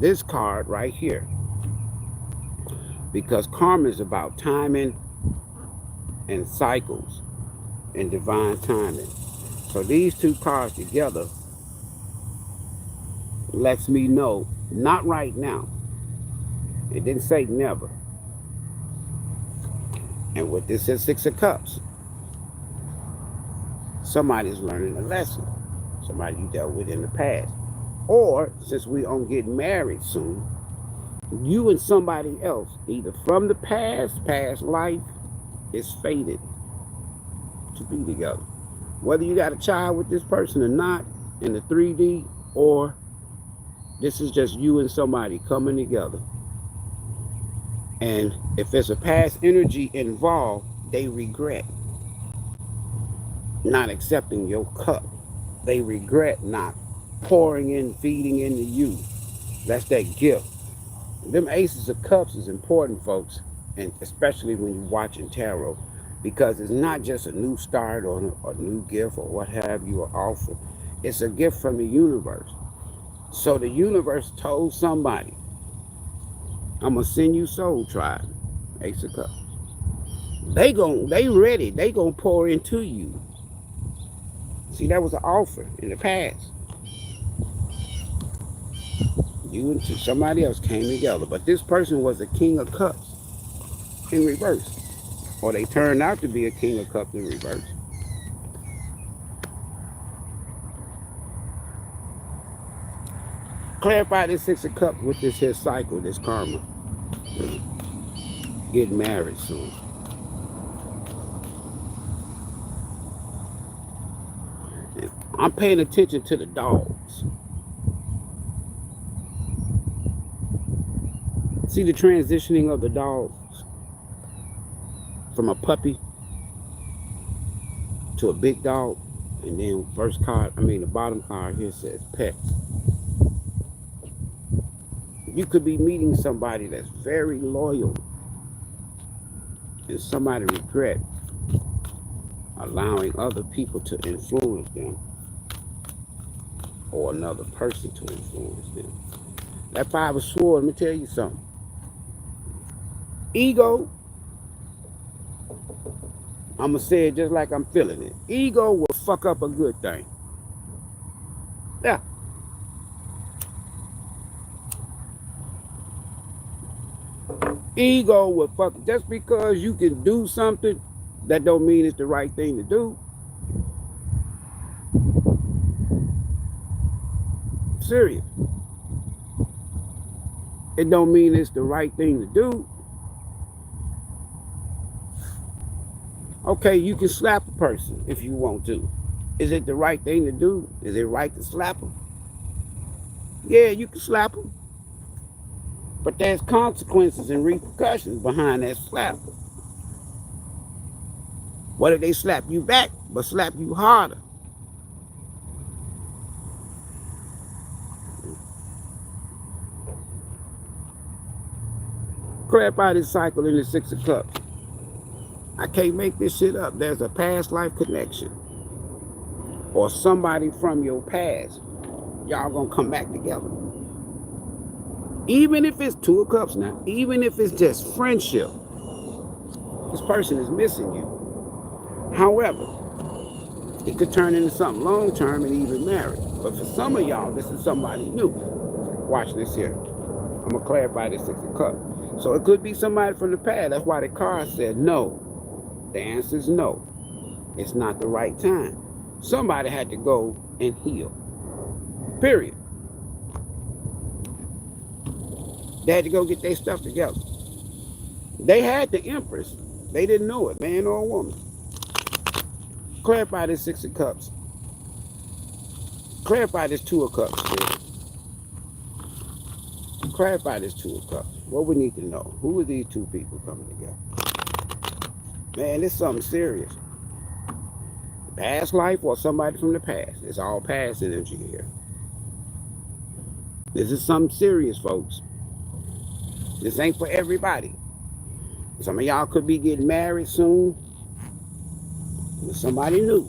this card right here. Because karma is about timing and cycles and divine timing. So these two cards together lets me know, not right now. It didn't say never. And with this is Six of Cups, somebody's learning a lesson. Somebody you dealt with in the past. Or, since we on getting married soon, you and somebody else, either from the past life, is fated to be together. Whether you got a child with this person or not, in the 3D, or this is just you and somebody coming together. And if there's a past energy involved, they regret not accepting your cup. They regret not pouring in, feeding into you. That's that gift. Them aces of cups is important, folks, and especially when you're watching tarot, because it's not just a new start or a new gift or what have you, or offer. It's a gift from the universe. So the universe told somebody, I'm gonna send you Soul Tribe, Ace of Cups. They ready. They gonna pour into you. See, that was an offer in the past. You and somebody else came together, but this person was a King of Cups in reverse, or they turned out to be a King of Cups in reverse. Clarify this Six of Cups with this here cycle, this karma. Getting married soon. And I'm paying attention to the dogs. See the transitioning of the dogs from a puppy to a big dog, and then the bottom card here says pet. You could be meeting somebody that's very loyal, and somebody regret allowing other people to influence them, or another person to influence them. That Five of Swords, let me tell you something. Ego, I'm going to say it just like I'm feeling it. Ego will fuck up a good thing. Yeah. Ego will fuck. Just because you can do something, that don't mean it's the right thing to do. Serious. It don't mean it's the right thing to do. Okay, you can slap a person if you want to. Is it the right thing to do? Is it right to slap them? Yeah, you can slap them. But there's consequences and repercussions behind that slap. What if they slap you back, but slap you harder? Clarify this cycle in the Six of Cups. I can't make this shit up. There's a past life connection. Or somebody from your past. Y'all gonna come back together. Even if it's Two of Cups now. Even if it's just friendship. This person is missing you. However, it could turn into something long term and even married. But for some of y'all, this is somebody new. Watch this here. I'm gonna clarify this Six of Cups. So it could be somebody from the past. That's why the card said no. The answer is no. It's not the right time. Somebody had to go and heal. Period. They had to go get their stuff together. They had the Empress. They didn't know it, man or woman. Clarify this Six of Cups. Clarify this Two of Cups. Man. Clarify this Two of Cups. What we need to know. Who are these two people coming together? Man, this is something serious. Past life or somebody from the past. It's all past energy here. This is something serious, folks. This ain't for everybody. Some of y'all could be getting married soon with somebody new.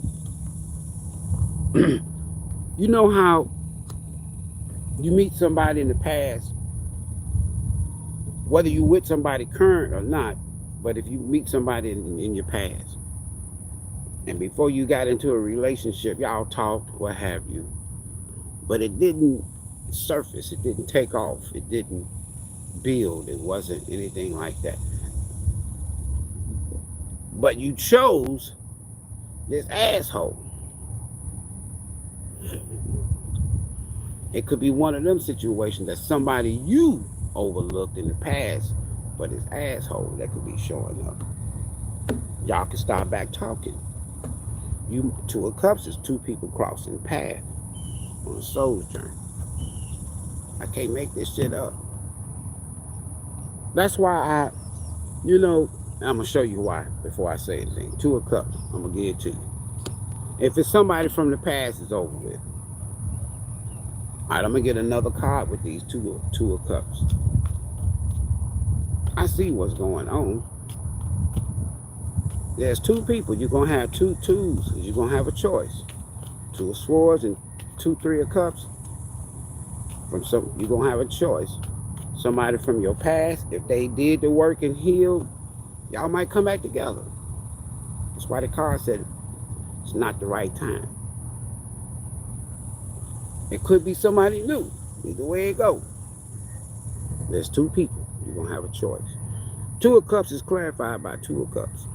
You know how you meet somebody in the past, whether you with somebody current or not, but if you meet somebody in your past, and before you got into a relationship, y'all talked, what have you, but it didn't surface, it didn't take off, it didn't build, it wasn't anything like that. But you chose this asshole. It could be one of them situations that somebody you overlooked in the past, but this asshole that could be showing up. Y'all can start back talking. You, Two of Cups is two people crossing paths on a soul's journey. I can't make this shit up. That's why I'm going to show you why before I say anything. Two of Cups, I'm going to give it to you. If it's somebody from the past, it's over with. All right, I'm going to get another card with these two of Cups. I see what's going on. There's two people. You're going to have two twos. You're going to have a choice. Two of Swords and Three of Cups. You're going to have a choice. Somebody from your past, if they did the work and healed, y'all might come back together. That's why the card said it's not the right time. It could be somebody new. Either way it goes. There's two people. You're going to have a choice. Two of Cups is clarified by Two of Cups.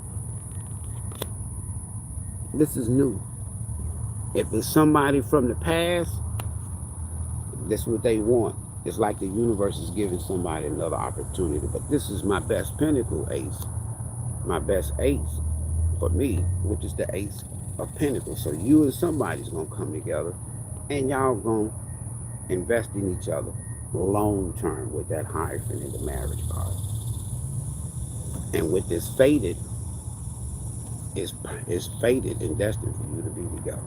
This is new. If it's somebody from the past, that's what they want. It's like the universe is giving somebody another opportunity. But this is my best Pentacle ace. My best ace for me, which is the Ace of Pentacles. So you and somebody's going to come together and y'all going to invest in each other long term with that hyphen in the marriage card. And with this fated, it's fated and destined for you to be together.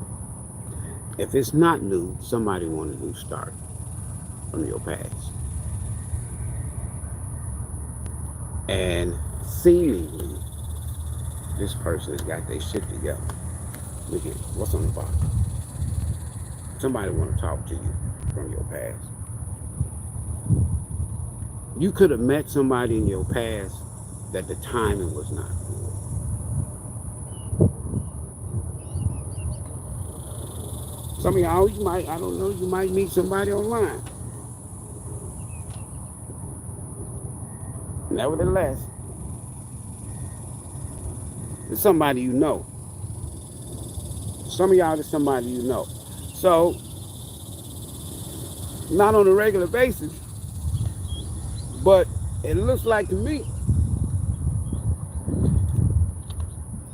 If it's not new, somebody want a new start from your past. And seemingly, this person has got their shit together. Look at what's on the bottom. Somebody want to talk to you from your past. You could have met somebody in your past that the timing was not good. Some of y'all, you might, I don't know, you might meet somebody online. Nevertheless, it's somebody you know. Some of y'all is somebody you know. So, not on a regular basis, but it looks like to me,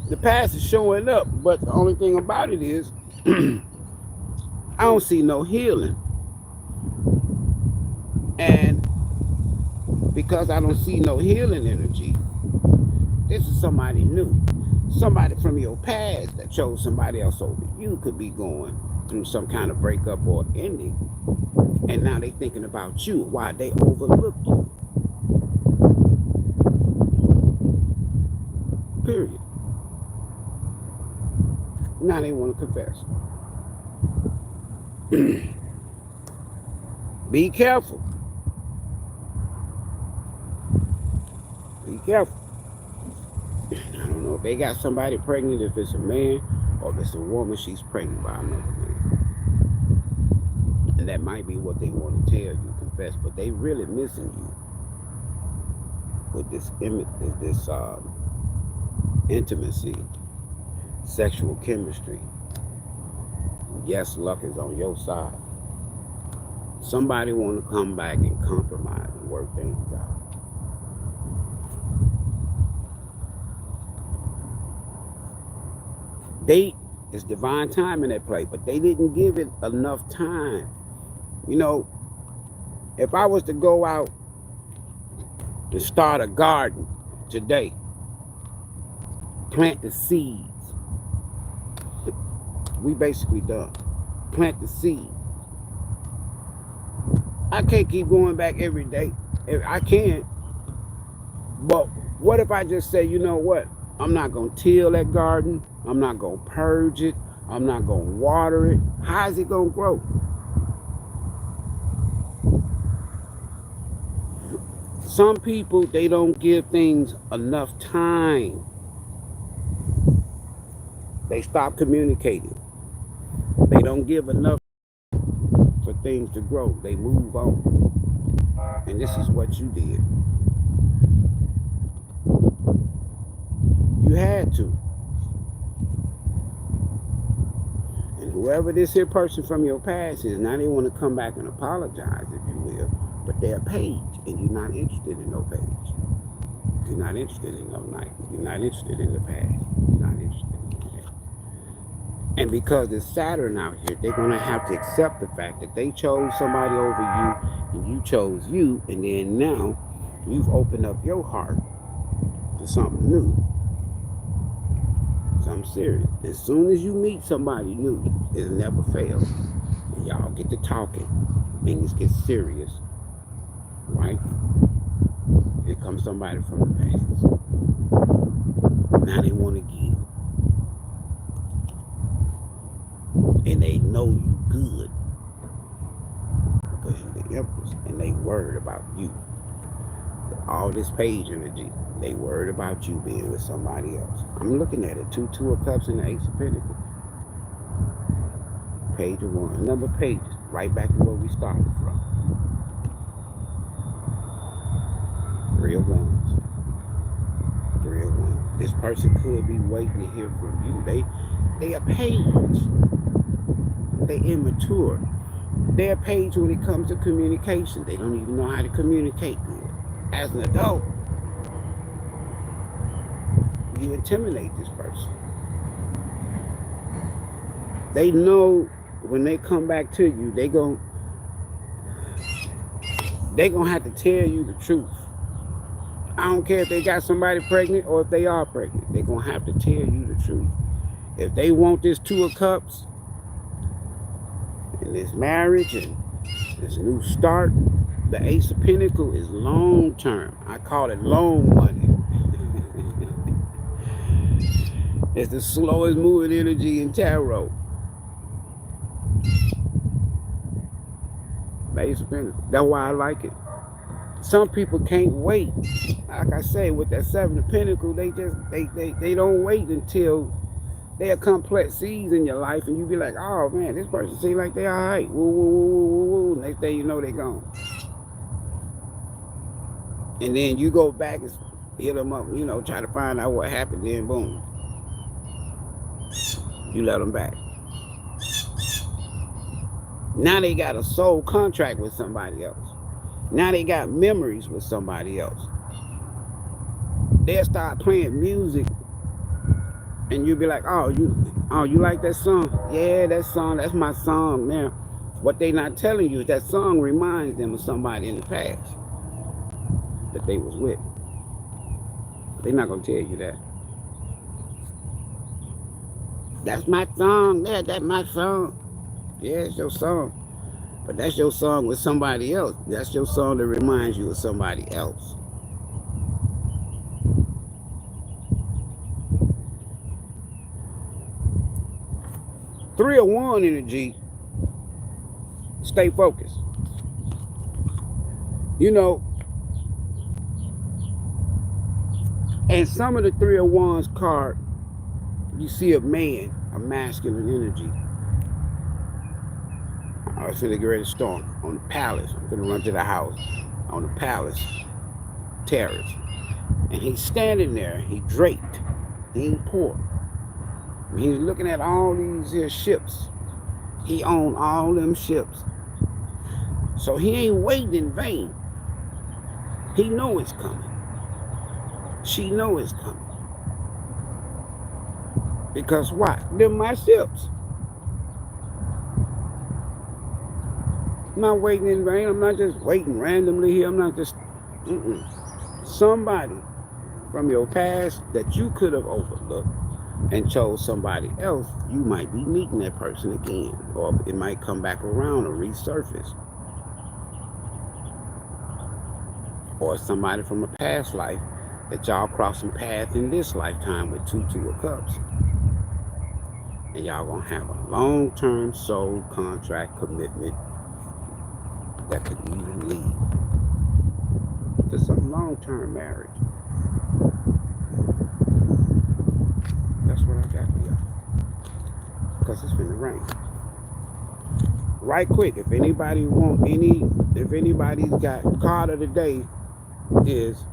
the past is showing up, but the only thing about it is, I don't see no healing. And because I don't see no healing energy, this is somebody new. Somebody from your past that chose somebody else over you could be going through some kind of breakup or ending. And now they thinking about you, why they overlooked you. Period. Now they want to confess. Be careful. Be careful. I don't know if they got somebody pregnant, if it's a man, or if it's a woman, she's pregnant by another man. And that might be what they want to tell you, confess, but they really missing you with this intimacy, sexual chemistry. Yes, luck is on your side. Somebody want to come back and compromise and work things out. Date is divine timing at play, but they didn't give it enough time. You know, if I was to go out and start a garden today, plant the seeds, we basically done. Plant the seed. I can't keep going back every day. I can, But what if I just say, you know what? I'm not going to till that garden. I'm not going to purge it. I'm not going to water it. How's it going to grow? Some people, they don't give things enough time. They stop communicating. They don't give enough for things to grow. They move on. And this is what you did. You had to. And whoever this here person from your past is, now they want to come back and apologize, if you will. But they're a page, and you're not interested in no page. You're not interested in no night. You're not interested in the past. You're not interested in that. And because it's Saturn out here, they're going to have to accept the fact that they chose somebody over you, and you chose you, and then now you've opened up your heart to something new. Something serious. As soon as you meet somebody new, it'll never fail. And y'all get to talking. Things get serious. Right? Here comes somebody from the past. Now they want to give. And they know you good. Because you're the Empress. And they worried about you. All this page energy, they worried about you being with somebody else. I'm looking at it. 2 of Cups and the Ace of Pentacles. Page of 1. Number of pages. Right back to where we started from. 3 of Wands. 3 of Wands. This person could be waiting to hear from you. They a page. They immature. They're a page when it comes to communication. They don't even know how to communicate good. As an adult, you intimidate this person. They know when they come back to you, they gonna have to tell you the truth. I don't care if they got somebody pregnant or if they are pregnant. They're gonna have to tell you the truth. If they want this 2 of Cups and this marriage and this new start, the Ace of Pentacles is long term. I call it loan money. It's the slowest moving energy in tarot. The Ace of Pentacles. That's why I like it. Some people can't wait. Like I say, with that 7 of Pentacles, they don't wait until they are complex seeds in your life, and you be like, oh man, this person seems like they all right. Woo, woo, woo, woo, woo. Next day you know they gone. And then you go back and hit them up, you know, try to find out what happened, then boom. You let them back. Now they got a soul contract with somebody else. Now they got memories with somebody else. They'll start playing music and you'll be like, oh, you like that song? Yeah, that song, that's my song now. What they not telling you is that song reminds them of somebody in the past that they was with. They're not gonna tell you that. That's my song. Yeah, that's my song. Yeah, it's your song. But that's your song with somebody else. That's your song that reminds you of somebody else. Three of Wands energy. Stay focused. You know, and some of the Three of Wands card, you see a man, a masculine energy. I was finna get ready to storm on the palace. I'm gonna run to the house on the palace terrace. And he's standing there, he draped, he ain't poor. He's looking at all these here ships. He owned all them ships. So he ain't waiting in vain. He know it's coming. She know it's coming. Because what? They're my ships. I'm not waiting in vain. I'm not just waiting randomly here. I'm not just... Somebody from your past that you could have overlooked and chose somebody else, you might be meeting that person again. Or it might come back around or resurface. Or somebody from a past life that y'all crossing paths in this lifetime with two of cups. And y'all gonna have a long-term soul contract commitment that could even lead to some long-term marriage. That's what I got for y'all. Because it's finna rain. Right quick, if anybody's got card of the day is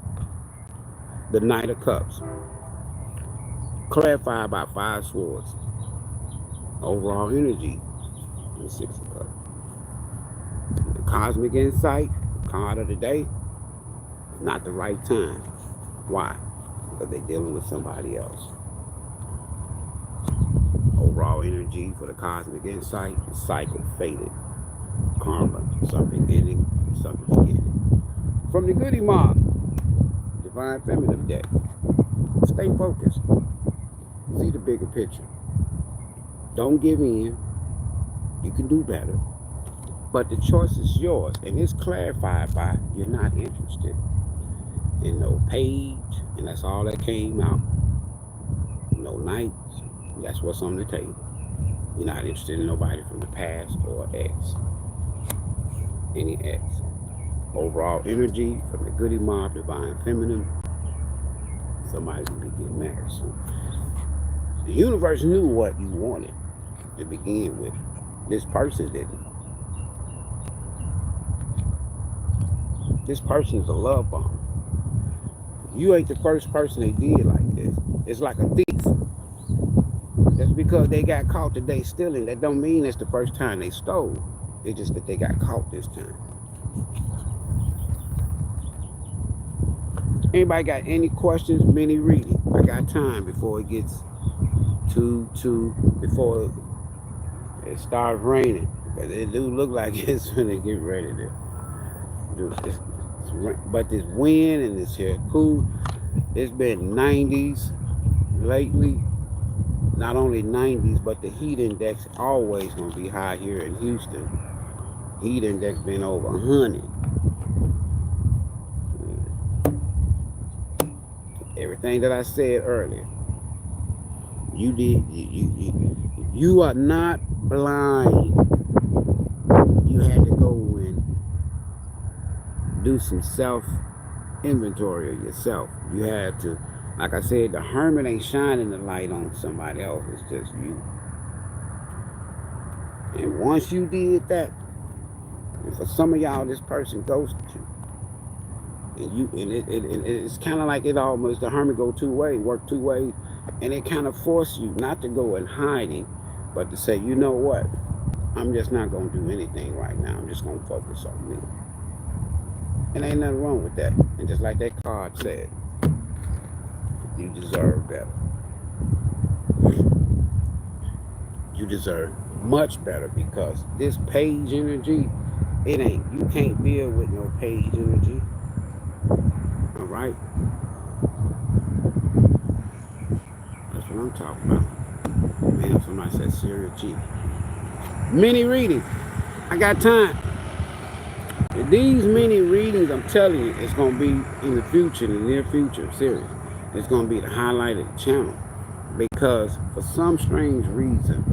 the Knight of Cups. Clarified about 5 swords. Overall energy, the 6 of Cups. The cosmic insight, card of the day, not the right time. Why? Because they're dealing with somebody else. Overall energy for the cosmic insight, the cycle faded. Karma, something ending, something beginning. From the Goody Mob, Divine Feminine deck. Stay focused. See the bigger picture. Don't give in. You can do better. But the choice is yours. And it's clarified by you're not interested in no page. And that's all that came out. No knights. That's what's on the table. You're not interested in nobody from the past or ex. Any ex. Overall energy from the Goody Mob, Divine Feminine. Somebody's going to be getting married soon. The universe knew what you wanted to begin with. This person didn't. This person's a love bomb. You ain't the first person they did like this. It's like a thief. Just because they got caught today stealing, that don't mean it's the first time they stole. It's just that they got caught this time. Anybody got any questions? Mini reading. I got time before it gets before it starts raining. But it do look like it's gonna get ready to do this. But this wind and this here cool. It's been 90s lately. Not only 90s, but the heat index always gonna be high here in Houston. Heat index been over 100. Everything that I said earlier. You are not blind. You had to go and do some self-inventory of yourself. You had to, like I said, the hermit ain't shining the light on somebody else. It's just you. And once you did that, and for some of y'all, this person ghosted you. And it's kind of like it almost, the hermit go two ways, work two ways. And it kind of forced you not to go in hiding, but to say, you know what? I'm just not going to do anything right now. I'm just going to focus on me. And ain't nothing wrong with that. And just like that card said, you deserve better. You deserve much better, because this page energy, it ain't. You can't deal with no page energy. All right? That's what I'm talking about. Man, somebody said serial cheating. Mini reading. I got time. These mini readings, I'm telling you, it's going to be in the future, in the near future, serious. It's going to be the highlight of the channel. Because for some strange reason,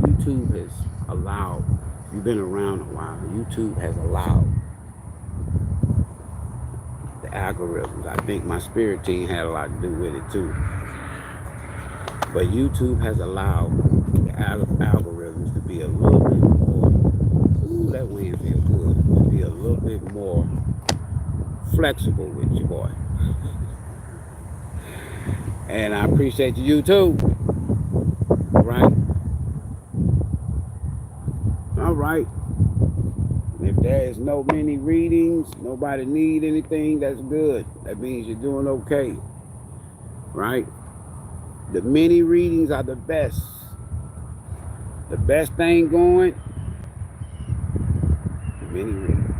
YouTube has allowed, if you've been around a while, YouTube has allowed the algorithms. I think my spirit team had a lot to do with it too. But YouTube has allowed the algorithms to be a little bit more, ooh, that wind feels good, to be a little bit more flexible with your boy. And I appreciate you too. Right? All right. If there is no many readings, nobody need anything, that's good. That means you're doing okay. Right? The mini readings are the best. The best thing going, the mini readings.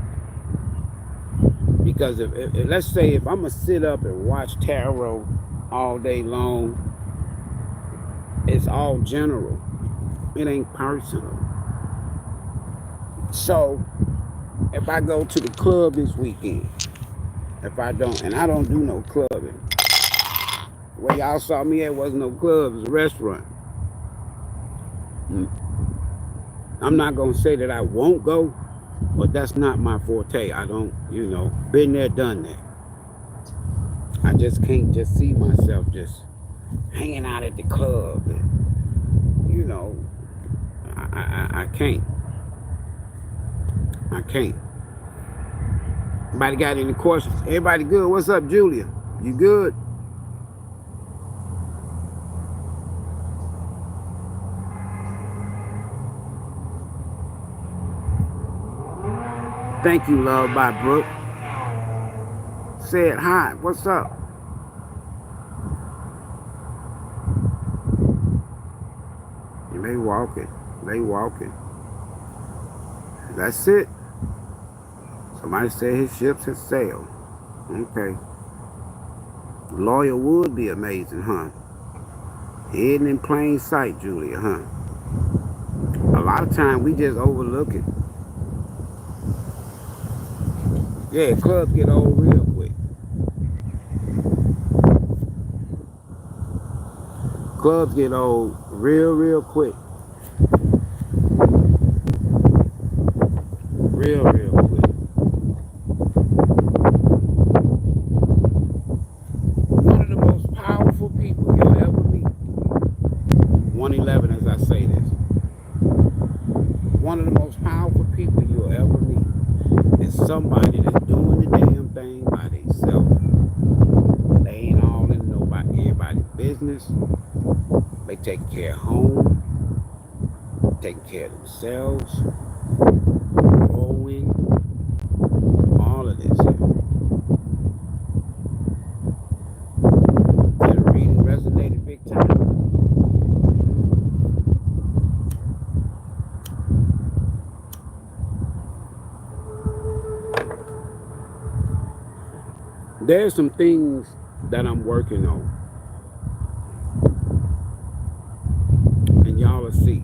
Because if let's say if I'm going to sit up and watch tarot all day long, it's all general. It ain't personal. So if I go to the club this weekend if I don't, and I don't do no clubbing. Where y'all saw me at wasn't no club, it was a restaurant. I'm not gonna say that I won't go, but that's not my forte. I don't, been there, done that. I just can't just see myself just hanging out at the club. And, I can't. I can't. Anybody got any questions? Everybody good? What's up, Julia? You good? Thank you, love, by Brooke. Said hi. What's up? They walking. They walking. That's it. Somebody said his ships have sailed. Okay. Lawyer would be amazing, huh? Hidden in plain sight, Julia, huh? A lot of time we just overlook it. Yeah, clubs get old real quick. Clubs get old real quick. Real quick. One of the most powerful people you'll ever meet. 111, as I say this. One of the most powerful people you'll ever meet is somebody that's doing the damn thing by themselves. They ain't all in everybody's business. They take care of home, taking care of themselves, growing, all of this. That reading resonated big time. There's some things that I'm working on. And y'all will see.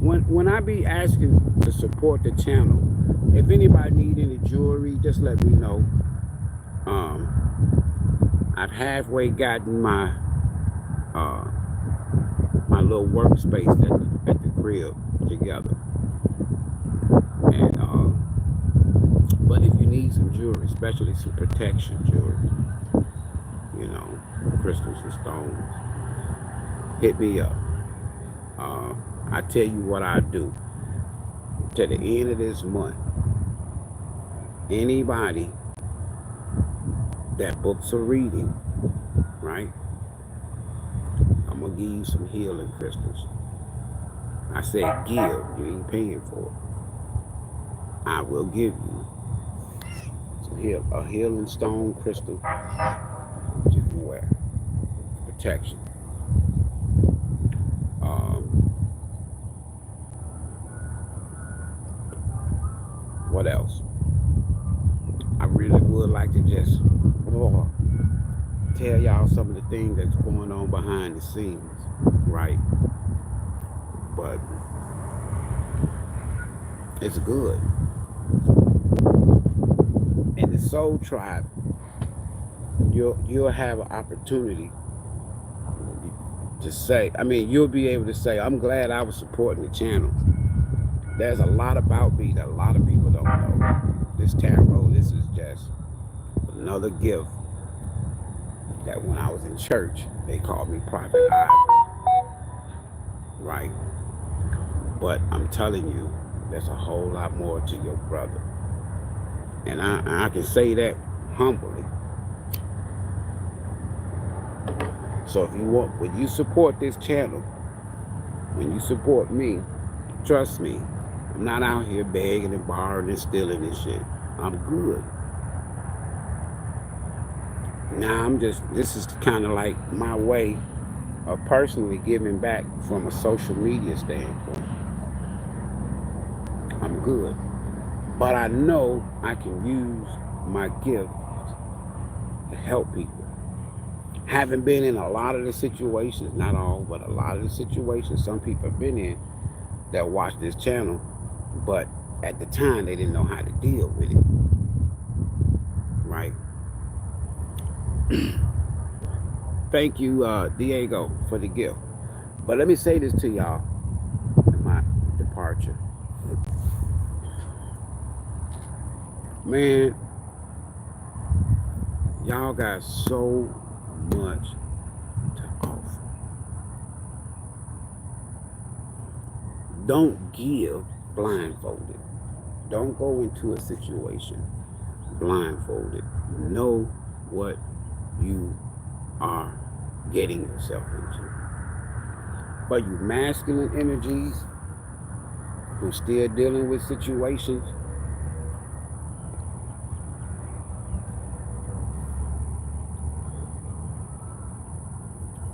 When I be asking to support the channel, if anybody need any jewelry, just let me know. I've halfway gotten my my little workspace at the crib together. And but if you need some jewelry, especially some protection jewelry, crystals and stones, hit me up. I tell you what I do. To the end of this month, anybody that books a reading, right? I'm gonna give you some healing crystals. I said give, you ain't paying for it. I will give you a healing stone crystal that you can wear. Protection. What else? I really would like to just tell y'all some of the things that's going on behind the scenes, right? But it's good. In the Soul Tribe, you'll have an opportunity to say, you'll be able to say, I'm glad I was supporting the channel. There's a lot about me that a lot of people don't know. This tarot, this is just another gift that when I was in church, they called me Prophet Ivory. Right? But I'm telling you, there's a whole lot more to your brother. And I can say that humbly. So if you want, when you support this channel, when you support me, trust me, I'm not out here begging and borrowing and stealing and shit. I'm good. Now this is kind of like my way of personally giving back from a social media standpoint. I'm good. But I know I can use my gift to help people. Having been in a lot of the situations, not all, but a lot of the situations some people have been in that watch this channel, but at the time they didn't know how to deal with it. Thank you, Diego, for the gift. But let me say this to y'all in my departure. Man, y'all got so much to offer. Don't give blindfolded. Don't go into a situation blindfolded. Know what you are getting yourself into. But you masculine energies who still dealing with situations,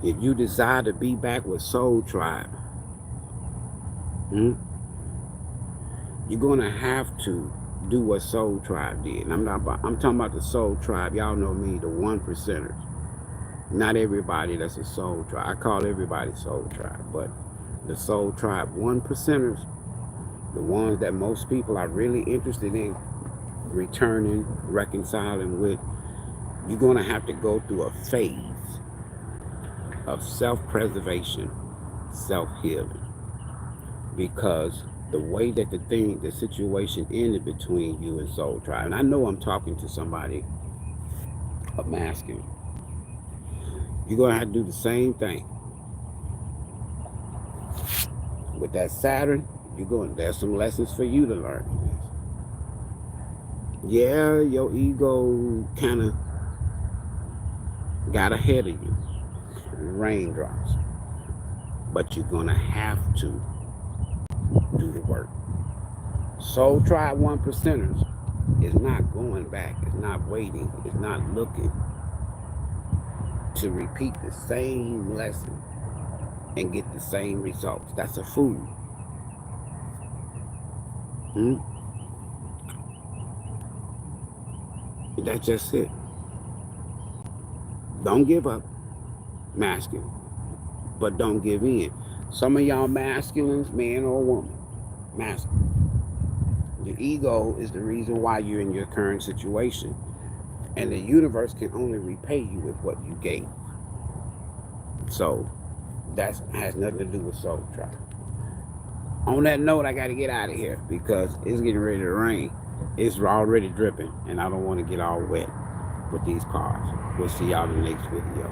if you desire to be back with Soul Tribe, you're gonna have to do what Soul Tribe did. And I'm talking about the Soul Tribe. Y'all know me, the 1%ers. Not everybody that's a Soul Tribe. I call everybody Soul Tribe, but the Soul Tribe 1%ers, the ones that most people are really interested in returning, reconciling with, you're gonna have to go through a phase of self-preservation, self-healing, because the way that the situation ended between you and Soul Tribe, and I know I'm talking to somebody of masculine, you're gonna have to do the same thing with that Saturn. There's some lessons for you to learn in this. Yeah, your ego kind of got ahead of you, raindrops, but you're gonna have to do the work. Soul Tribe 1%ers is not going back, it's not waiting, it's not looking to repeat the same lesson and get the same results. That's a fool. That's just it. Don't give up, masculine, but don't give in. Some of y'all masculines, man or woman, masculine, the ego is the reason why you're in your current situation, and the universe can only repay you with what you gave. So that has nothing to do with Soul Tribe. On that note, I got to get out of here because it's getting ready to rain. It's already dripping, and I don't want to get all wet with these cars. We'll see y'all in the next video.